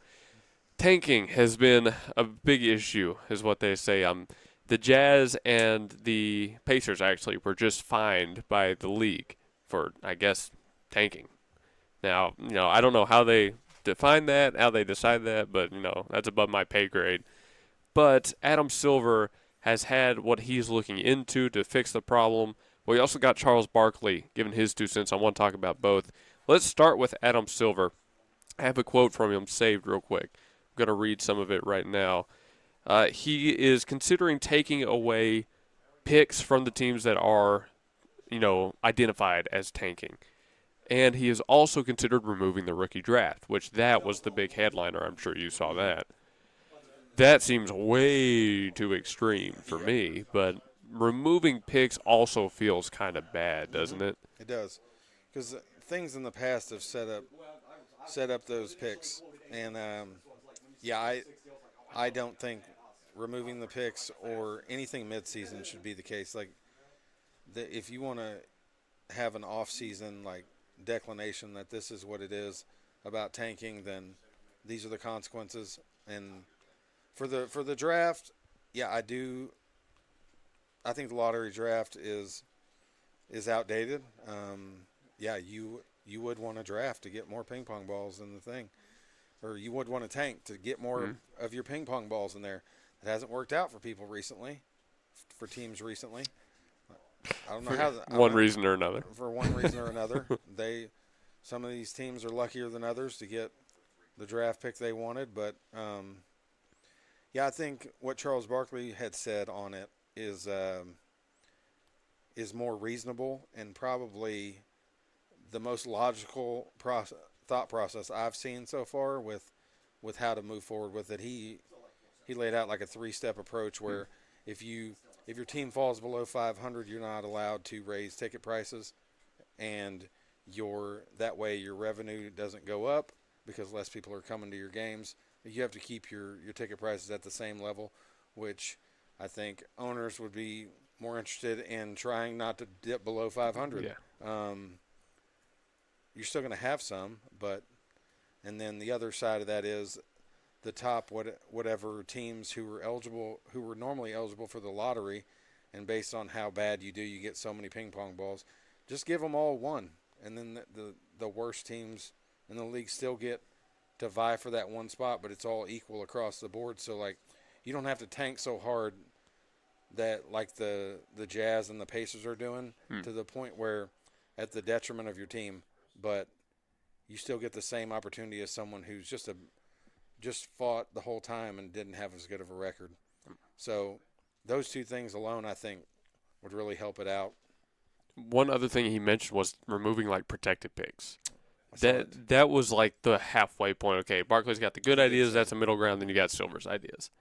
tanking has been a big issue, is what they say. The Jazz and the Pacers actually were just fined by the league for, I guess, tanking. Now, I don't know how they define that, how they decide that, but, that's above my pay grade. But Adam Silver has had what he's looking into to fix the problem We also got Charles Barkley giving his 2 cents. I want to talk about both. Let's start with Adam Silver. I have a quote from him saved real quick. I'm going to read some of it right now. He is considering taking away picks from the teams that are, identified as tanking. And he has also considered removing the rookie draft, which that was the big headliner. I'm sure you saw that. That seems way too extreme for me, but removing picks also feels kind of bad, doesn't it? It does, because things in the past have set up those picks, and I don't think removing the picks or anything midseason should be the case. Like, if you want to have an off-season declination that this is what it is about tanking, then these are the consequences. And for the draft, I think the lottery draft is outdated. You would want to draft to get more ping pong balls in the thing, or you would want to tank to get more of your ping pong balls in there. It hasn't worked out for people recently, for teams recently. I don't know how. One reason or another. For one reason or another, some of these teams are luckier than others to get the draft pick they wanted. But I think what Charles Barkley had said on it is more reasonable and probably the most logical thought process I've seen so far with how to move forward with it. He laid out like a 3-step approach where if your team falls below 500, you're not allowed to raise ticket prices, and that way your revenue doesn't go up because less people are coming to your games. You have to keep your ticket prices at the same level, which I think owners would be more interested in trying not to dip below 500. Yeah. You're still going to have some, and then the other side of that is the top whatever teams who were normally eligible for the lottery, and based on how bad you do, you get so many ping pong balls. Just give them all one, and then the worst teams in the league still get to vie for that one spot, but it's all equal across the board. So you don't have to tank so hard that the Jazz and the Pacers are doing to the point where at the detriment of your team, but you still get the same opportunity as someone who's just fought the whole time and didn't have as good of a record. So those 2 things alone, I think, would really help it out. One other thing he mentioned was removing protected picks. That was the halfway point. Okay, Barkley's got the good ideas, that's the middle ground, then you got Silver's ideas.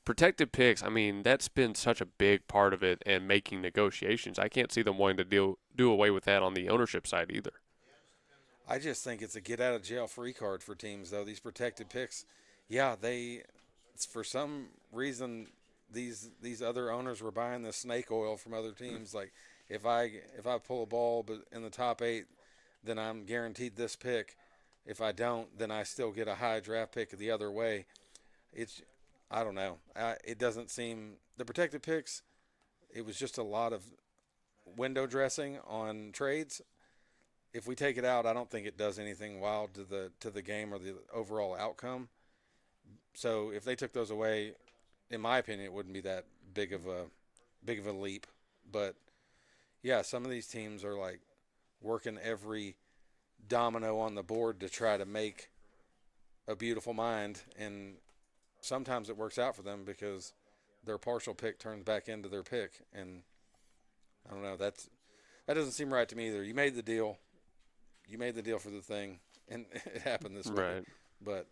Protected picks, I mean, that's been such a big part of it and making negotiations. I can't see them wanting to do away with that on the ownership side either. I just think it's a get-out-of-jail-free card for teams, though. These protected picks, it's for some reason these other owners were buying the snake oil from other teams. Like, if I pull a ball but in the top 8, then I'm guaranteed this pick. If I don't, then I still get a high draft pick the other way. I don't know. It doesn't seem – the protected picks, it was just a lot of window dressing on trades. If we take it out, I don't think it does anything wild to the game or the overall outcome. So if they took those away, in my opinion, it wouldn't be that big of a leap. But some of these teams are working every domino on the board to try to make a beautiful mind, and sometimes it works out for them because their partial pick turns back into their pick. And I don't know, that doesn't seem right to me either. You made the deal for the thing, and it happened this way. Right. But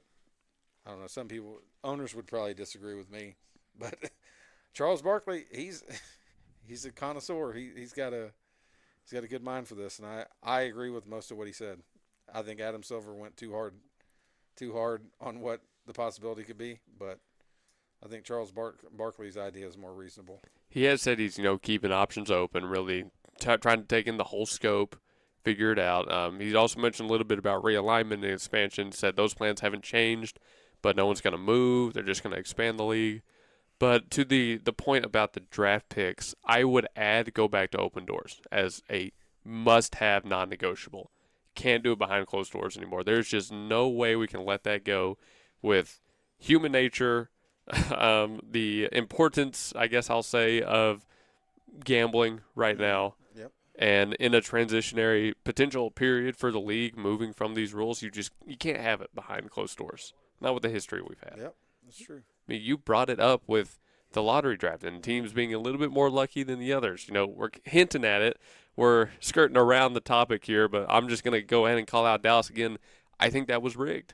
I don't know, owners would probably disagree with me, but Charles Barkley, he's a connoisseur. He's got a good mind for this, and I agree with most of what he said. I think Adam Silver went too hard on what the possibility could be, but I think Charles Barkley's idea is more reasonable. He has said he's keeping options open, really trying to take in the whole scope, figure it out. He's also mentioned a little bit about realignment and expansion. Said those plans haven't changed, but no one's going to move. They're just going to expand the league. But to the point about the draft picks, I would go back to open doors as a must-have non-negotiable. Can't do it behind closed doors anymore. There's just no way we can let that go with human nature, the importance, I guess I'll say, of gambling right now. Yep. And in a transitionary potential period for the league moving from these rules, you can't have it behind closed doors. Not with the history we've had. Yep, that's true. I mean, you brought it up with the lottery draft and teams being a little bit more lucky than the others. You know, we're hinting at it. We're skirting around the topic here, but I'm just going to go ahead and call out Dallas again. I think that was rigged.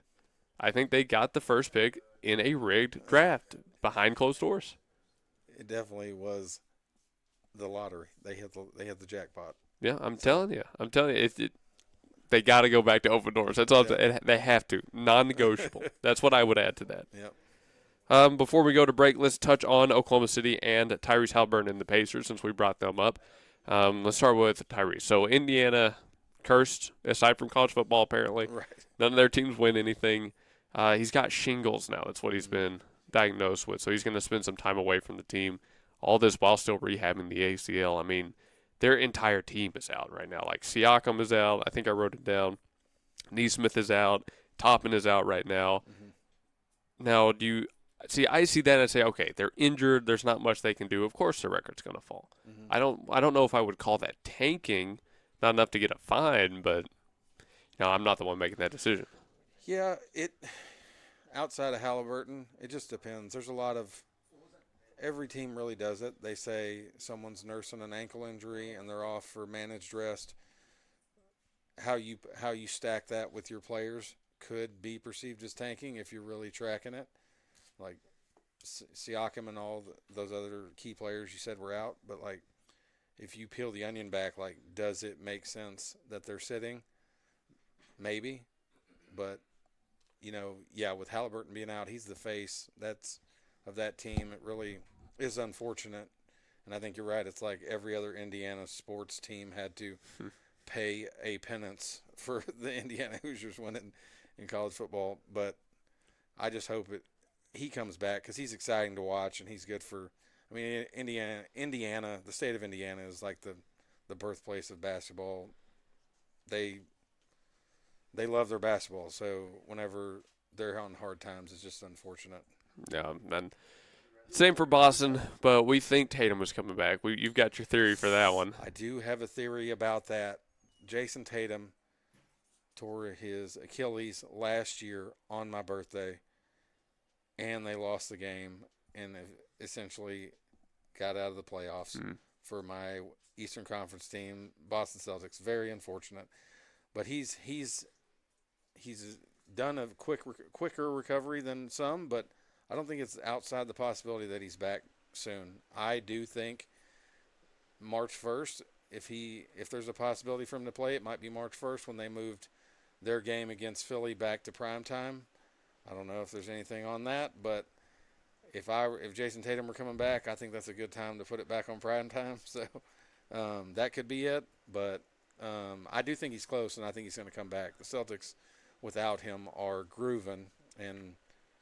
I think they got the first pick in a rigged draft behind closed doors. It definitely was the lottery. They had the jackpot. Yeah, I'm telling you. They got to go back to open doors. That's all. They have to. Non-negotiable. That's what I would add to that. Yep. Before we go to break, let's touch on Oklahoma City and Tyrese Halliburton and the Pacers since we brought them up. Let's start with Tyrese. So Indiana cursed, aside from college football apparently. Right. None of their teams win anything. He's got shingles now. That's what he's been diagnosed with. So he's going to spend some time away from the team. All this while still rehabbing the ACL. I mean, their entire team is out right now. Like Siakam is out. I think I wrote it down. Neesmith is out. Toppin is out right now. Mm-hmm. Now, I see that and I say, okay, they're injured. There's not much they can do. Of course, their record's going to fall. Mm-hmm. I don't know if I would call that tanking. Not enough to get a fine, but I'm not the one making that decision. Yeah, outside of Halliburton, it just depends. There's a lot of every team really does it. They say someone's nursing an ankle injury and they're off for managed rest. How you stack that with your players could be perceived as tanking if you're really tracking it. Like Siakam and all those other key players you said were out, but like if you peel the onion back, like does it make sense that they're sitting? Maybe, but with Halliburton being out, he's the face of that team. It really is unfortunate, and I think you're right. It's like every other Indiana sports team had to pay a penance for the Indiana Hoosiers winning in college football. But I just hope he comes back because he's exciting to watch and he's good for. I mean, Indiana, the state of Indiana is like the birthplace of basketball. They love their basketball, so whenever they're on hard times, it's just unfortunate. Yeah, and same for Boston, but we think Tatum was coming back. You've got your theory for that one. I do have a theory about that. Jason Tatum tore his Achilles last year on my birthday, and they lost the game and essentially got out of the playoffs for my Eastern Conference team, Boston Celtics. Very unfortunate, but he's done a quicker recovery than some, but I don't think it's outside the possibility that he's back soon. I do think March 1st, if there's a possibility for him to play, it might be March 1st when they moved their game against Philly back to prime time. I don't know if there's anything on that, but if Jason Tatum were coming back, I think that's a good time to put it back on prime time. So that could be it, but I do think he's close, and I think he's going to come back. The Celtics, without him, are grooving, and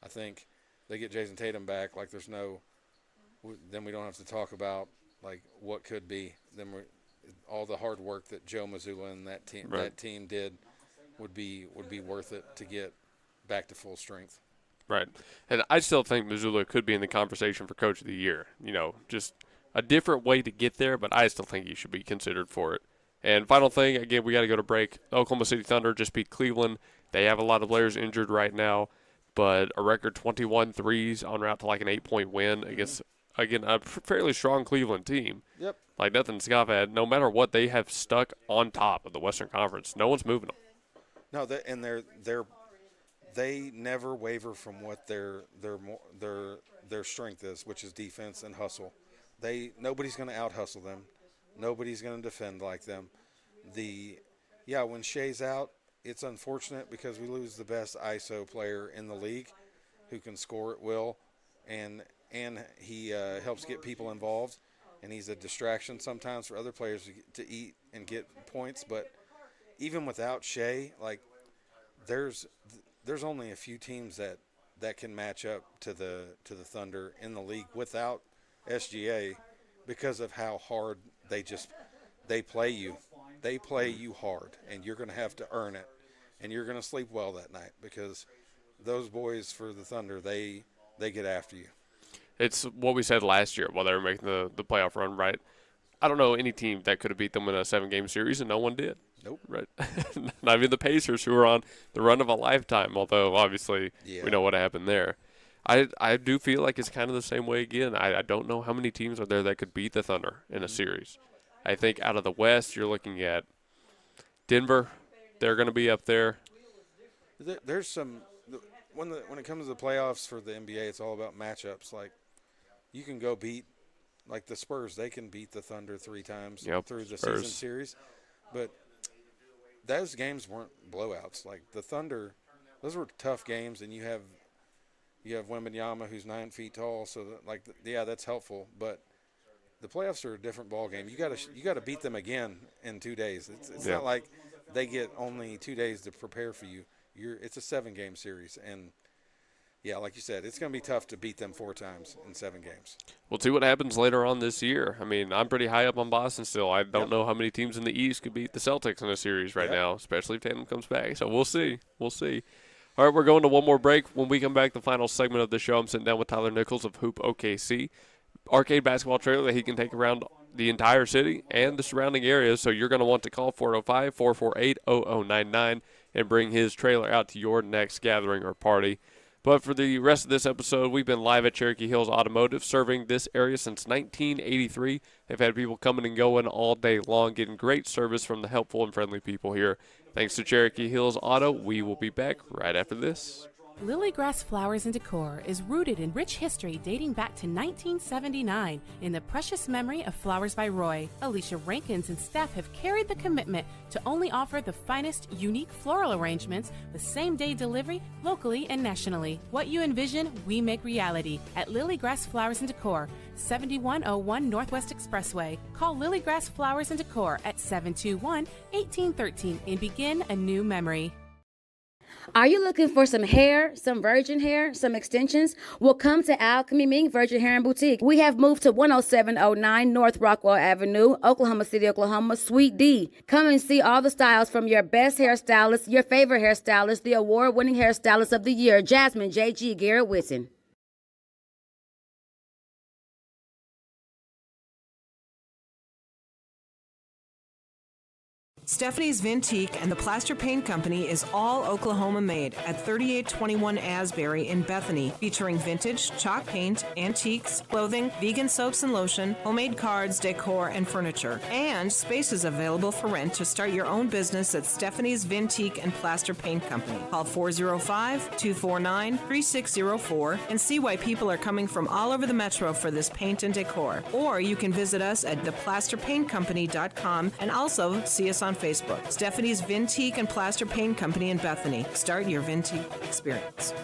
I think they get Jason Tatum back. Like then we don't have to talk about like what could be. Then all the hard work that Joe Mazzulla and that team did would be worth it to get back to full strength. Right, and I still think Mazzulla could be in the conversation for Coach of the Year. Just a different way to get there, but I still think he should be considered for it. And final thing, again, we got to go to break. Oklahoma City Thunder just beat Cleveland. They have a lot of players injured right now, but a record 21 threes en route to like an 8-point win against, again, a fairly strong Cleveland team. Yep. Like nothing Scott had. No matter what, they have stuck on top of the Western Conference. No one's moving them. No, they never waver from what their strength is, which is defense and hustle. Nobody's going to out hustle them. Nobody's going to defend like them. When Shea's out, it's unfortunate because we lose the best ISO player in the league who can score at will, and he helps get people involved, and he's a distraction sometimes for other players to eat and get points. But even without Shea, like there's only a few teams that can match up to the Thunder in the league without SGA because of how hard they play you. They play you hard, and you're going to have to earn it, and you're going to sleep well that night because those boys for the Thunder, they get after you. It's what we said last year while they were making the playoff run, right? I don't know any team that could have beat them in a 7-game series, and no one did. Nope. Right. Not even the Pacers, who were on the run of a lifetime, although obviously we know what happened there. I do feel like it's kind of the same way again. I don't know how many teams are there that could beat the Thunder in a series. I think out of the West, you're looking at Denver. They're going to be up there. There's some when it comes to the playoffs for the NBA, it's all about matchups. Like you can go beat like the Spurs. They can beat the Thunder 3 times through the season series, but those games weren't blowouts. Like the Thunder, those were tough games, and you have Wembanyama, who's 9 feet tall, so that's helpful. But the playoffs are a different ball game. You got to beat them again in 2 days. It's not like they get only 2 days to prepare for you. It's a 7-game series, and like you said, it's going to be tough to beat them 4 times in 7 games. We'll see what happens later on this year. I mean, I'm pretty high up on Boston still. I don't know how many teams in the East could beat the Celtics in a series right now, especially if Tatum comes back. So we'll see. We'll see. All right, we're going to one more break. When we come back, the final segment of the show, I'm sitting down with Tyler Nichols of Hoop OKC. Arcade basketball trailer that he can take around the entire city and the surrounding areas. So you're going to want to call 405-448-0099 and bring his trailer out to your next gathering or party. But for the rest of this episode, we've been live at Cherokee Hills Automotive, serving this area since 1983. They've had people coming and going all day long, getting great service from the helpful and friendly people here. Thanks to Cherokee Hills Auto, we will be back right after this. Lilygrass Flowers and Decor is rooted in rich history dating back to 1979 in the precious memory of Flowers by Roy. Alicia Rankins and staff have carried the commitment to only offer the finest, unique floral arrangements with same-day delivery locally and nationally. What you envision, we make reality at Lilygrass Flowers and Decor, 7101 Northwest Expressway. Call Lilygrass Flowers and Decor at 721-1813 and begin a new memory. Are you looking for some hair, some virgin hair, some extensions? Well, come to Alchemy Ming Virgin Hair and Boutique. We have moved to 10709 North Rockwell Avenue, Oklahoma City, Oklahoma, Suite D. Come and see all the styles from your best hairstylist, your favorite hairstylist, the award-winning hairstylist of the year, Jasmine J.G. Garrett Whitson. Stephanie's Vintique and the Plaster Paint Company is all Oklahoma made at 3821 Asbury in Bethany, featuring vintage, chalk paint, antiques, clothing, vegan soaps and lotion, homemade cards, decor, and furniture. And space is available for rent to start your own business at Stephanie's Vintique and Plaster Paint Company. Call 405-249-3604 and see why people are coming from all over the metro for this paint and decor. Or you can visit us at theplasterpaintcompany.com and also see us on Facebook. Stephanie's Vintique and Plaster Paint Company in Bethany. Start your Vintique experience.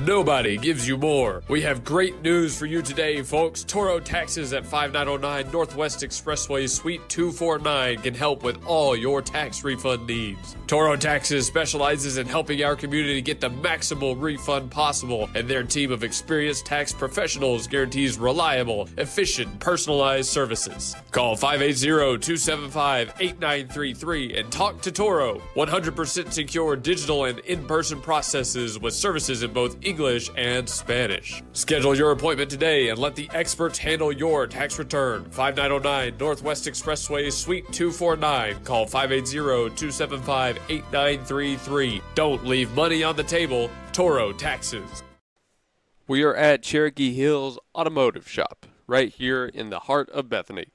Nobody gives you more. We have great news for you today, folks. Toro Taxes at 5909 Northwest Expressway, Suite 249 can help with all your tax refund needs. Toro Taxes specializes in helping our community get the maximal refund possible, and their team of experienced tax professionals guarantees reliable, efficient, personalized services. Call 580-275-8933 and talk to Toro. 100% secure digital and in-person processes with services in both English and Spanish. Schedule your appointment today and let the experts handle your tax return. 5909 Northwest Expressway, Suite 249. Call 580-275-8933. Don't leave money on the table. Toro Taxes. We are at Cherokee Hills Automotive Shop, right here in the heart of Bethany.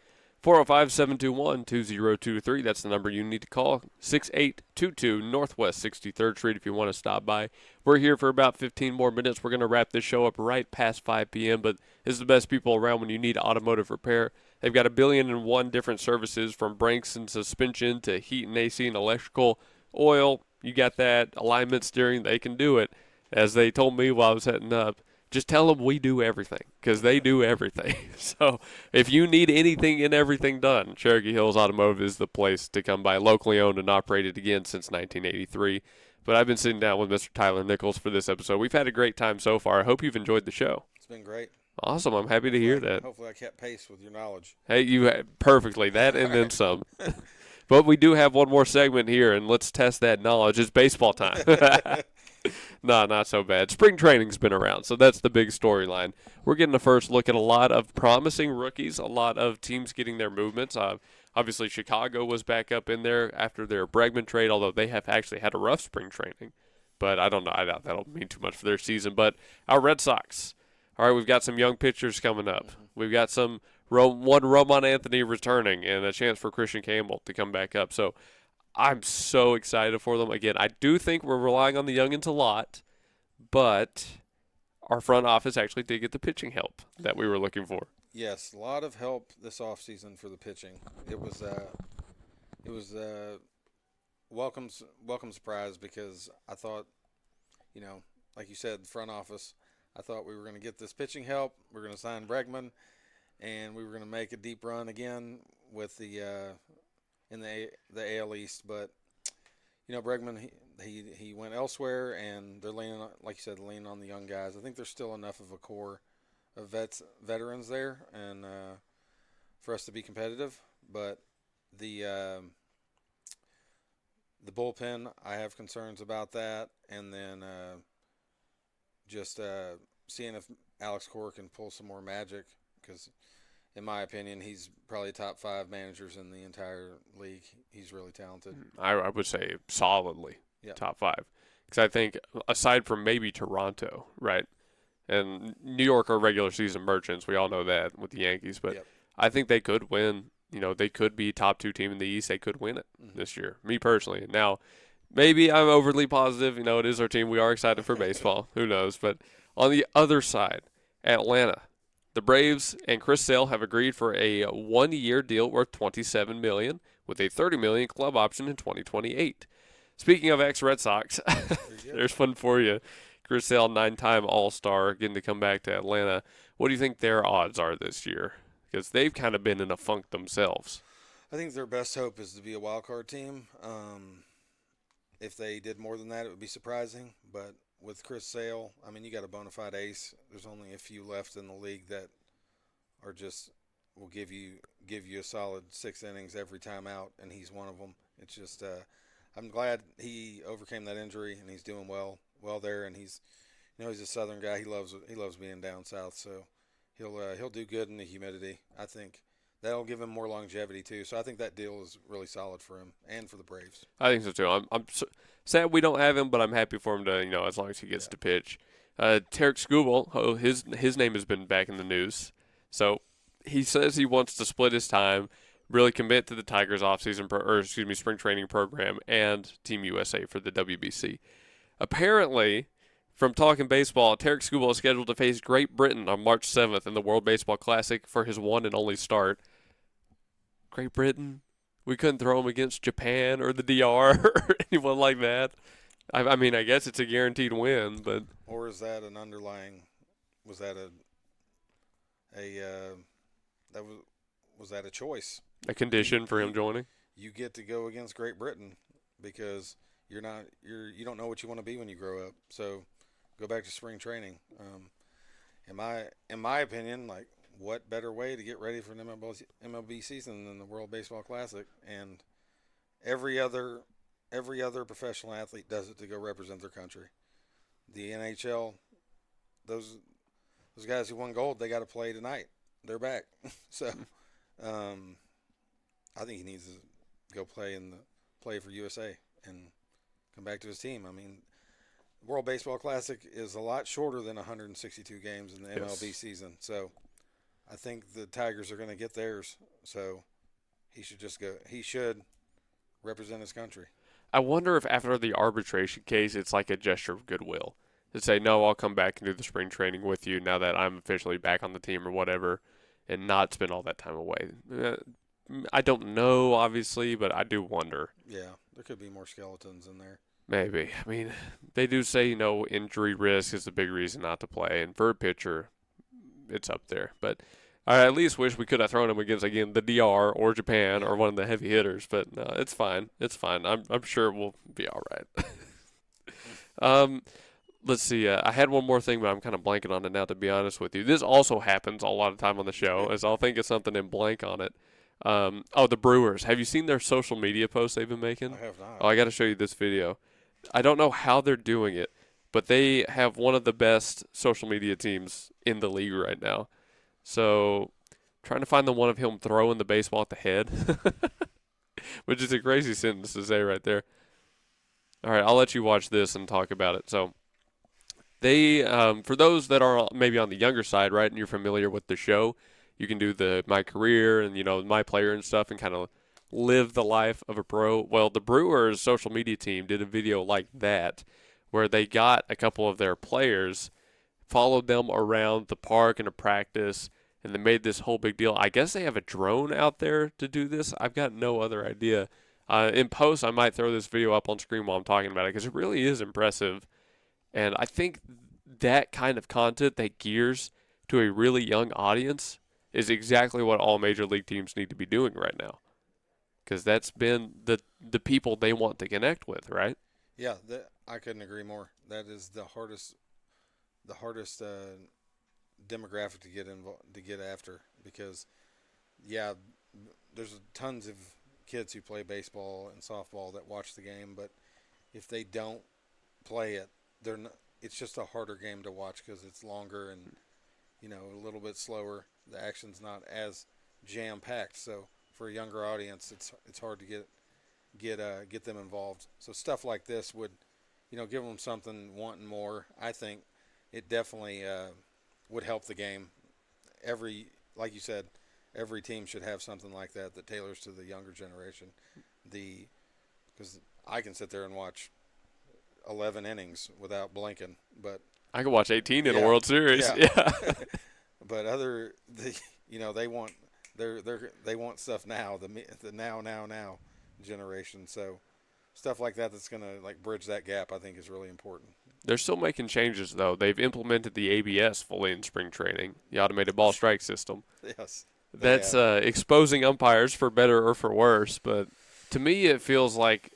405-721-2023. That's the number you need to call. 6822 Northwest 63rd Street if you want to stop by. We're here for about 15 more minutes. We're going to wrap this show up right past 5 p.m., but this is the best people around when you need automotive repair. They've got 1,000,001 different services, from brakes and suspension to heat and AC and electrical, oil. You got that, alignment, steering. They can do it. As they told me while I was heading up, just tell them we do everything, because they do everything. So if you need anything and everything done, Cherokee Hills Automotive is the place to come by. Locally owned and operated again since 1983. But I've been sitting down with Mr. Tyler Nichols for this episode. We've had a great time so far. I hope you've enjoyed the show. It's been great. Awesome. I'm happy to hear that. Hopefully I kept pace with your knowledge. Hey, you perfectly. That and then some. But we do have one more segment here, and let's test that knowledge. It's baseball time. No, not so bad. Spring training's been around, so that's the big storyline. We're getting a first look at a lot of promising rookies, a lot of teams getting their movements. Obviously, Chicago was back up in there after their Bregman trade, although they have actually had a rough spring training. But I don't know. I doubt that'll mean too much for their season. But our Red Sox, all right, we've got some young pitchers coming up. We've got one Roman Anthony returning and a chance for Christian Campbell to come back up. So I'm so excited for them. Again, I do think we're relying on the youngins a lot, but our front office actually did get the pitching help that we were looking for. Yes, a lot of help this offseason for the pitching. It was welcome surprise because I thought, like you said, the front office, I thought we were going to get this pitching help. We were going to sign Bregman, and we were going to make a deep run again with in the AL East. But Bregman, he went elsewhere, and they're leaning on, like you said, leaning on the young guys. I think there's still enough of a core of veterans there, and for us to be competitive. But the bullpen, I have concerns about that, and then just seeing if Alex Cora can pull some more magic, because in my opinion, he's probably top 5 managers in the entire league. He's really talented. I would say solidly top 5, because I think aside from maybe Toronto, right? And New York are regular season merchants. We all know that with the Yankees. But I think they could win. They could be top 2 team in the East. They could win it this year. Me personally. Now, maybe I'm overly positive. It is our team. We are excited for baseball. Who knows? But on the other side, Atlanta. The Braves and Chris Sale have agreed for a 1-year deal worth $27 million with a $30 million club option in 2028. Speaking of ex-Red Sox, there's one for you. Chris Sale, 9-time All-Star, getting to come back to Atlanta. What do you think their odds are this year? Because they've kind of been in a funk themselves. I think their best hope is to be a wild card team. If they did more than that, it would be surprising. But with Chris Sale, you got a bona fide ace. There's only a few left in the league that are will give you a solid 6 innings every time out, and he's one of them. It's just I'm glad he overcame that injury, and he's doing well there, and he's he's a Southern guy. He loves being down south, so he'll do good in the humidity. I think that'll give him more longevity too. So I think that deal is really solid for him and for the Braves. I think so too. I'm sad we don't have him, but I'm happy for him to as long as he gets to pitch. Tarek Skubal, his name has been back in the news, so he says he wants to split his time, really commit to the Tigers spring training program and Team USA for the WBC. Apparently, from Talking Baseball, Tarek Skubal is scheduled to face Great Britain on March 7th in the World Baseball Classic for his one and only start. Great Britain? We couldn't throw him against Japan or the DR or anyone like that. I guess it's a guaranteed win, but... Or is that an underlying... Was that a choice? A condition for him joining? You get to go against Great Britain because... you don't know what you want to be when you grow up. So go back to spring training. In my opinion, what better way to get ready for an MLB season than the World Baseball Classic? And every other professional athlete does it to go represent their country. The NHL, those guys who won gold, they got to play tonight. They're back. So I think he needs to go play for USA and come back to his team. World Baseball Classic is a lot shorter than 162 games in the MLB season. So I think the Tigers are going to get theirs. So he should just go. He should represent his country. I wonder if after the arbitration case, it's like a gesture of goodwill to say, no, I'll come back and do the spring training with you now that I'm officially back on the team or whatever, and not spend all that time away. I don't know, obviously, but I do wonder. Yeah, there could be more skeletons in there. Maybe. They do say, injury risk is the big reason not to play, and for a pitcher, it's up there. But I at least wish we could have thrown him against, again, the DR or Japan or one of the heavy hitters. But no, it's fine. It's fine. I'm sure we'll be all right. Let's see. I had one more thing, but I'm kind of blanking on it now, to be honest with you. This also happens a lot of time on the show, as I'll think of something and blank on it. The Brewers. Have you seen their social media posts they've been making? I have not. I got to show you this video. I don't know how they're doing it, but they have one of the best social media teams in the league right now. So trying to find the one of him throwing the baseball at the head, which is a crazy sentence to say right there. All right, I'll let you watch this and talk about it. So they, for those that are maybe on the younger side, right, and you're familiar with the show, you can do the my career and, my player and stuff and kind of live the life of a pro. Well, the Brewers social media team did a video like that where they got a couple of their players, followed them around the park and a practice, and they made this whole big deal. I guess they have a drone out there to do this. I've got no other idea. In post, I might throw this video up on screen while I'm talking about it because it really is impressive. And I think that kind of content that gears to a really young audience is exactly what all major league teams need to be doing right now. Because that's been the people they want to connect with, right? Yeah, I couldn't agree more. That is the hardest demographic to get after because, there's tons of kids who play baseball and softball that watch the game, but if they don't play it, it's just a harder game to watch because it's longer and a little bit slower. The action's not as jam packed, so for a younger audience, it's hard to get them involved. So stuff like this would, give them something wanting more. I think it definitely would help the game. Like you said, every team should have something like that tailors to the younger generation. Because I can sit there and watch 11 innings without blinking, but I can watch 18 in a World Series. Yeah. But they want they want stuff now, the now generation. So stuff like that's going to bridge that gap, I think, is really important. They're still making changes, though. They've implemented the ABS fully in spring training, the automated ball strike system. Yes. That's exposing umpires for better or for worse. But to me, it feels like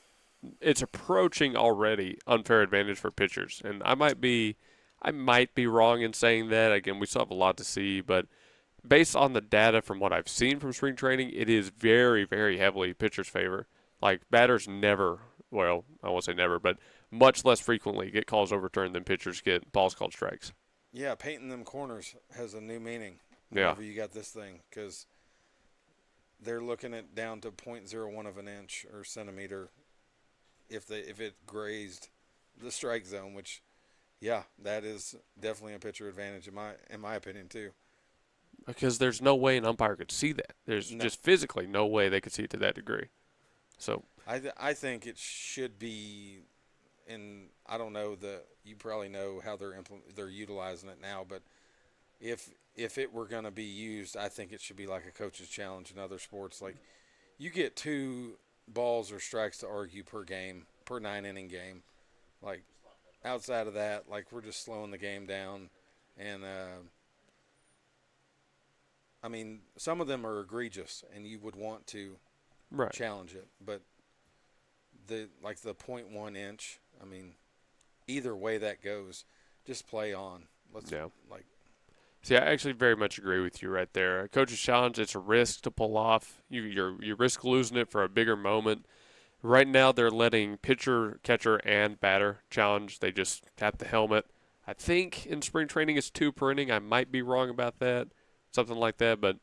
it's approaching already unfair advantage for pitchers. And I might be wrong in saying that. Again, we still have a lot to see. But based on the data from what I've seen from spring training, it is very, very heavily pitchers' favor. Batters never, well, I won't say never, but much less frequently get calls overturned than pitchers get balls called strikes. Yeah, painting them corners has a new meaning. Yeah. Whenever you got this thing, because they're looking at down to 0.01 of an inch or centimeter if it grazed the strike zone, which, that is definitely a pitcher advantage in my opinion too. Because there's no way an umpire could see that. There's just physically no way they could see it to that degree. So I think it should be, and I don't know you probably know how they're utilizing it now, but if it were going to be used, I think it should be like a coach's challenge in other sports. You get 2 balls or strikes to argue per game, per 9-inning game. Outside of that, we're just slowing the game down. And, some of them are egregious, and you would want to challenge it. But the 0.1 inch, either way that goes, just play on. See, I actually very much agree with you right there. A coach's challenge, it's a risk to pull off. You risk losing it for a bigger moment. Right now, they're letting pitcher, catcher, and batter challenge. They just tap the helmet. I think in spring training it's 2 per inning. I might be wrong about that, something like that. But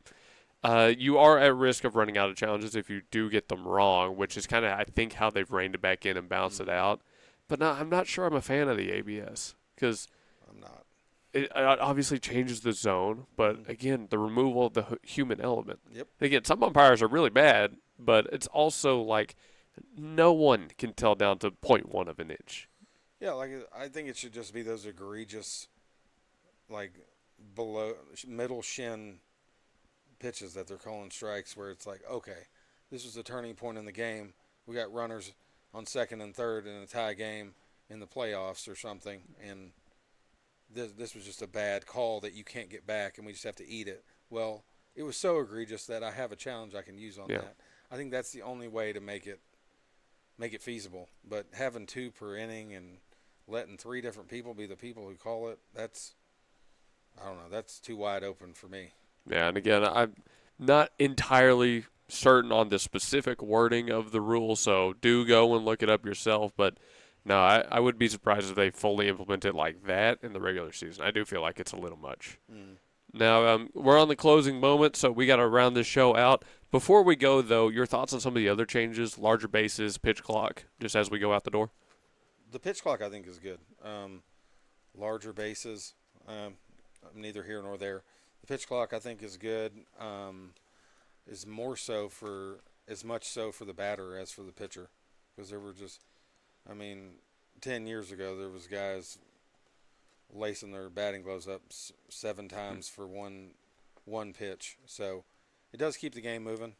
you are at risk of running out of challenges if you do get them wrong, which is kind of, I think, how they've reined it back in and balanced it out. But no, I'm not sure I'm a fan of the ABS because I'm not. It obviously changes the zone, but again, the removal of the human element. Yep. Again, some umpires are really bad, but it's also no one can tell down to 0.1 of an inch. Yeah, I think it should just be those egregious, below middle shin pitches that they're calling strikes, where it's okay, this was a turning point in the game. We got runners on second and third in a tie game in the playoffs or something, and this was just a bad call that you can't get back, and we just have to eat it. Well, it was so egregious that I have a challenge I can use on that. I think that's the only way to make it feasible. But having 2 per inning and letting 3 different people be the people who call it, I don't know, that's too wide open for me. Yeah, and again, I'm not entirely certain on the specific wording of the rule, so do go and look it up yourself. But No, I would be surprised if they fully implement it like that in the regular season. I do feel like it's a little much. Now, we're on the closing moment, so we got to round this show out. Before we go, though, your thoughts on some of the other changes, larger bases, pitch clock, just as we go out the door? The pitch clock, I think, is good. Larger bases, neither here nor there. The pitch clock, I think, is good. Is more so for, as much so for the batter as for the pitcher. Because there were just, 10 years ago, there was guys lacing their batting gloves up 7 times for one pitch. So it does keep the game moving.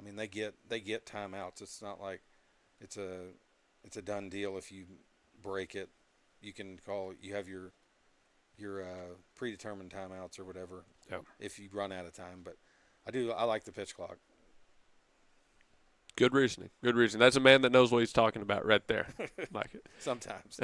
They get timeouts. It's not like it's a done deal if you break it. You can call. You have your predetermined timeouts or whatever. Yeah. If you run out of time, but I like the pitch clock. Good reasoning. Good reasoning. That's a man that knows what he's talking about right there. Like it. Sometimes.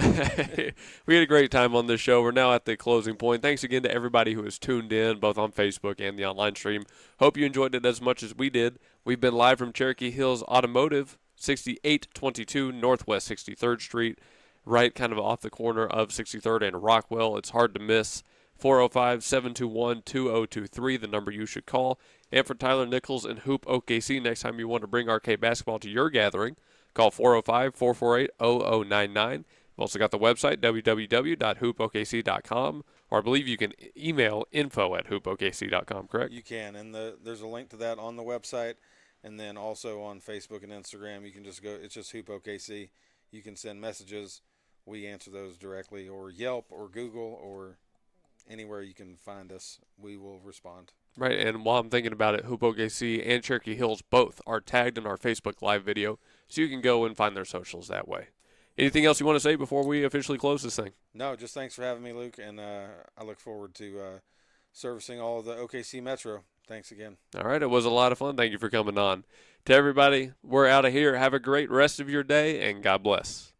We had a great time on this show. We're now at the closing point. Thanks again to everybody who has tuned in, both on Facebook and the online stream. Hope you enjoyed it as much as we did. We've been live from Cherokee Hills Automotive, 6822 Northwest 63rd Street, right kind of off the corner of 63rd and Rockwell. It's hard to miss. 405-721-2023, the number you should call. And for Tyler, Nichols, and Hoop OKC, next time you want to bring RK basketball to your gathering, call 405-448-0099. We've also got the website, www.hoopokc.com, or I believe you can email info@hoopokc.com, correct? You can, and there's a link to that on the website, and then also on Facebook and Instagram. You can just go, it's just Hoop OKC. You can send messages. We answer those directly, or Yelp, or Google, or anywhere you can find us, we will respond. Right, and while I'm thinking about it, Hoop OKC and Cherokee Hills both are tagged in our Facebook Live video, so you can go and find their socials that way. Anything else you want to say before we officially close this thing? No, just thanks for having me, Luke, and I look forward to servicing all of the OKC Metro. Thanks again. All right, it was a lot of fun. Thank you for coming on. To everybody, we're out of here. Have a great rest of your day, and God bless.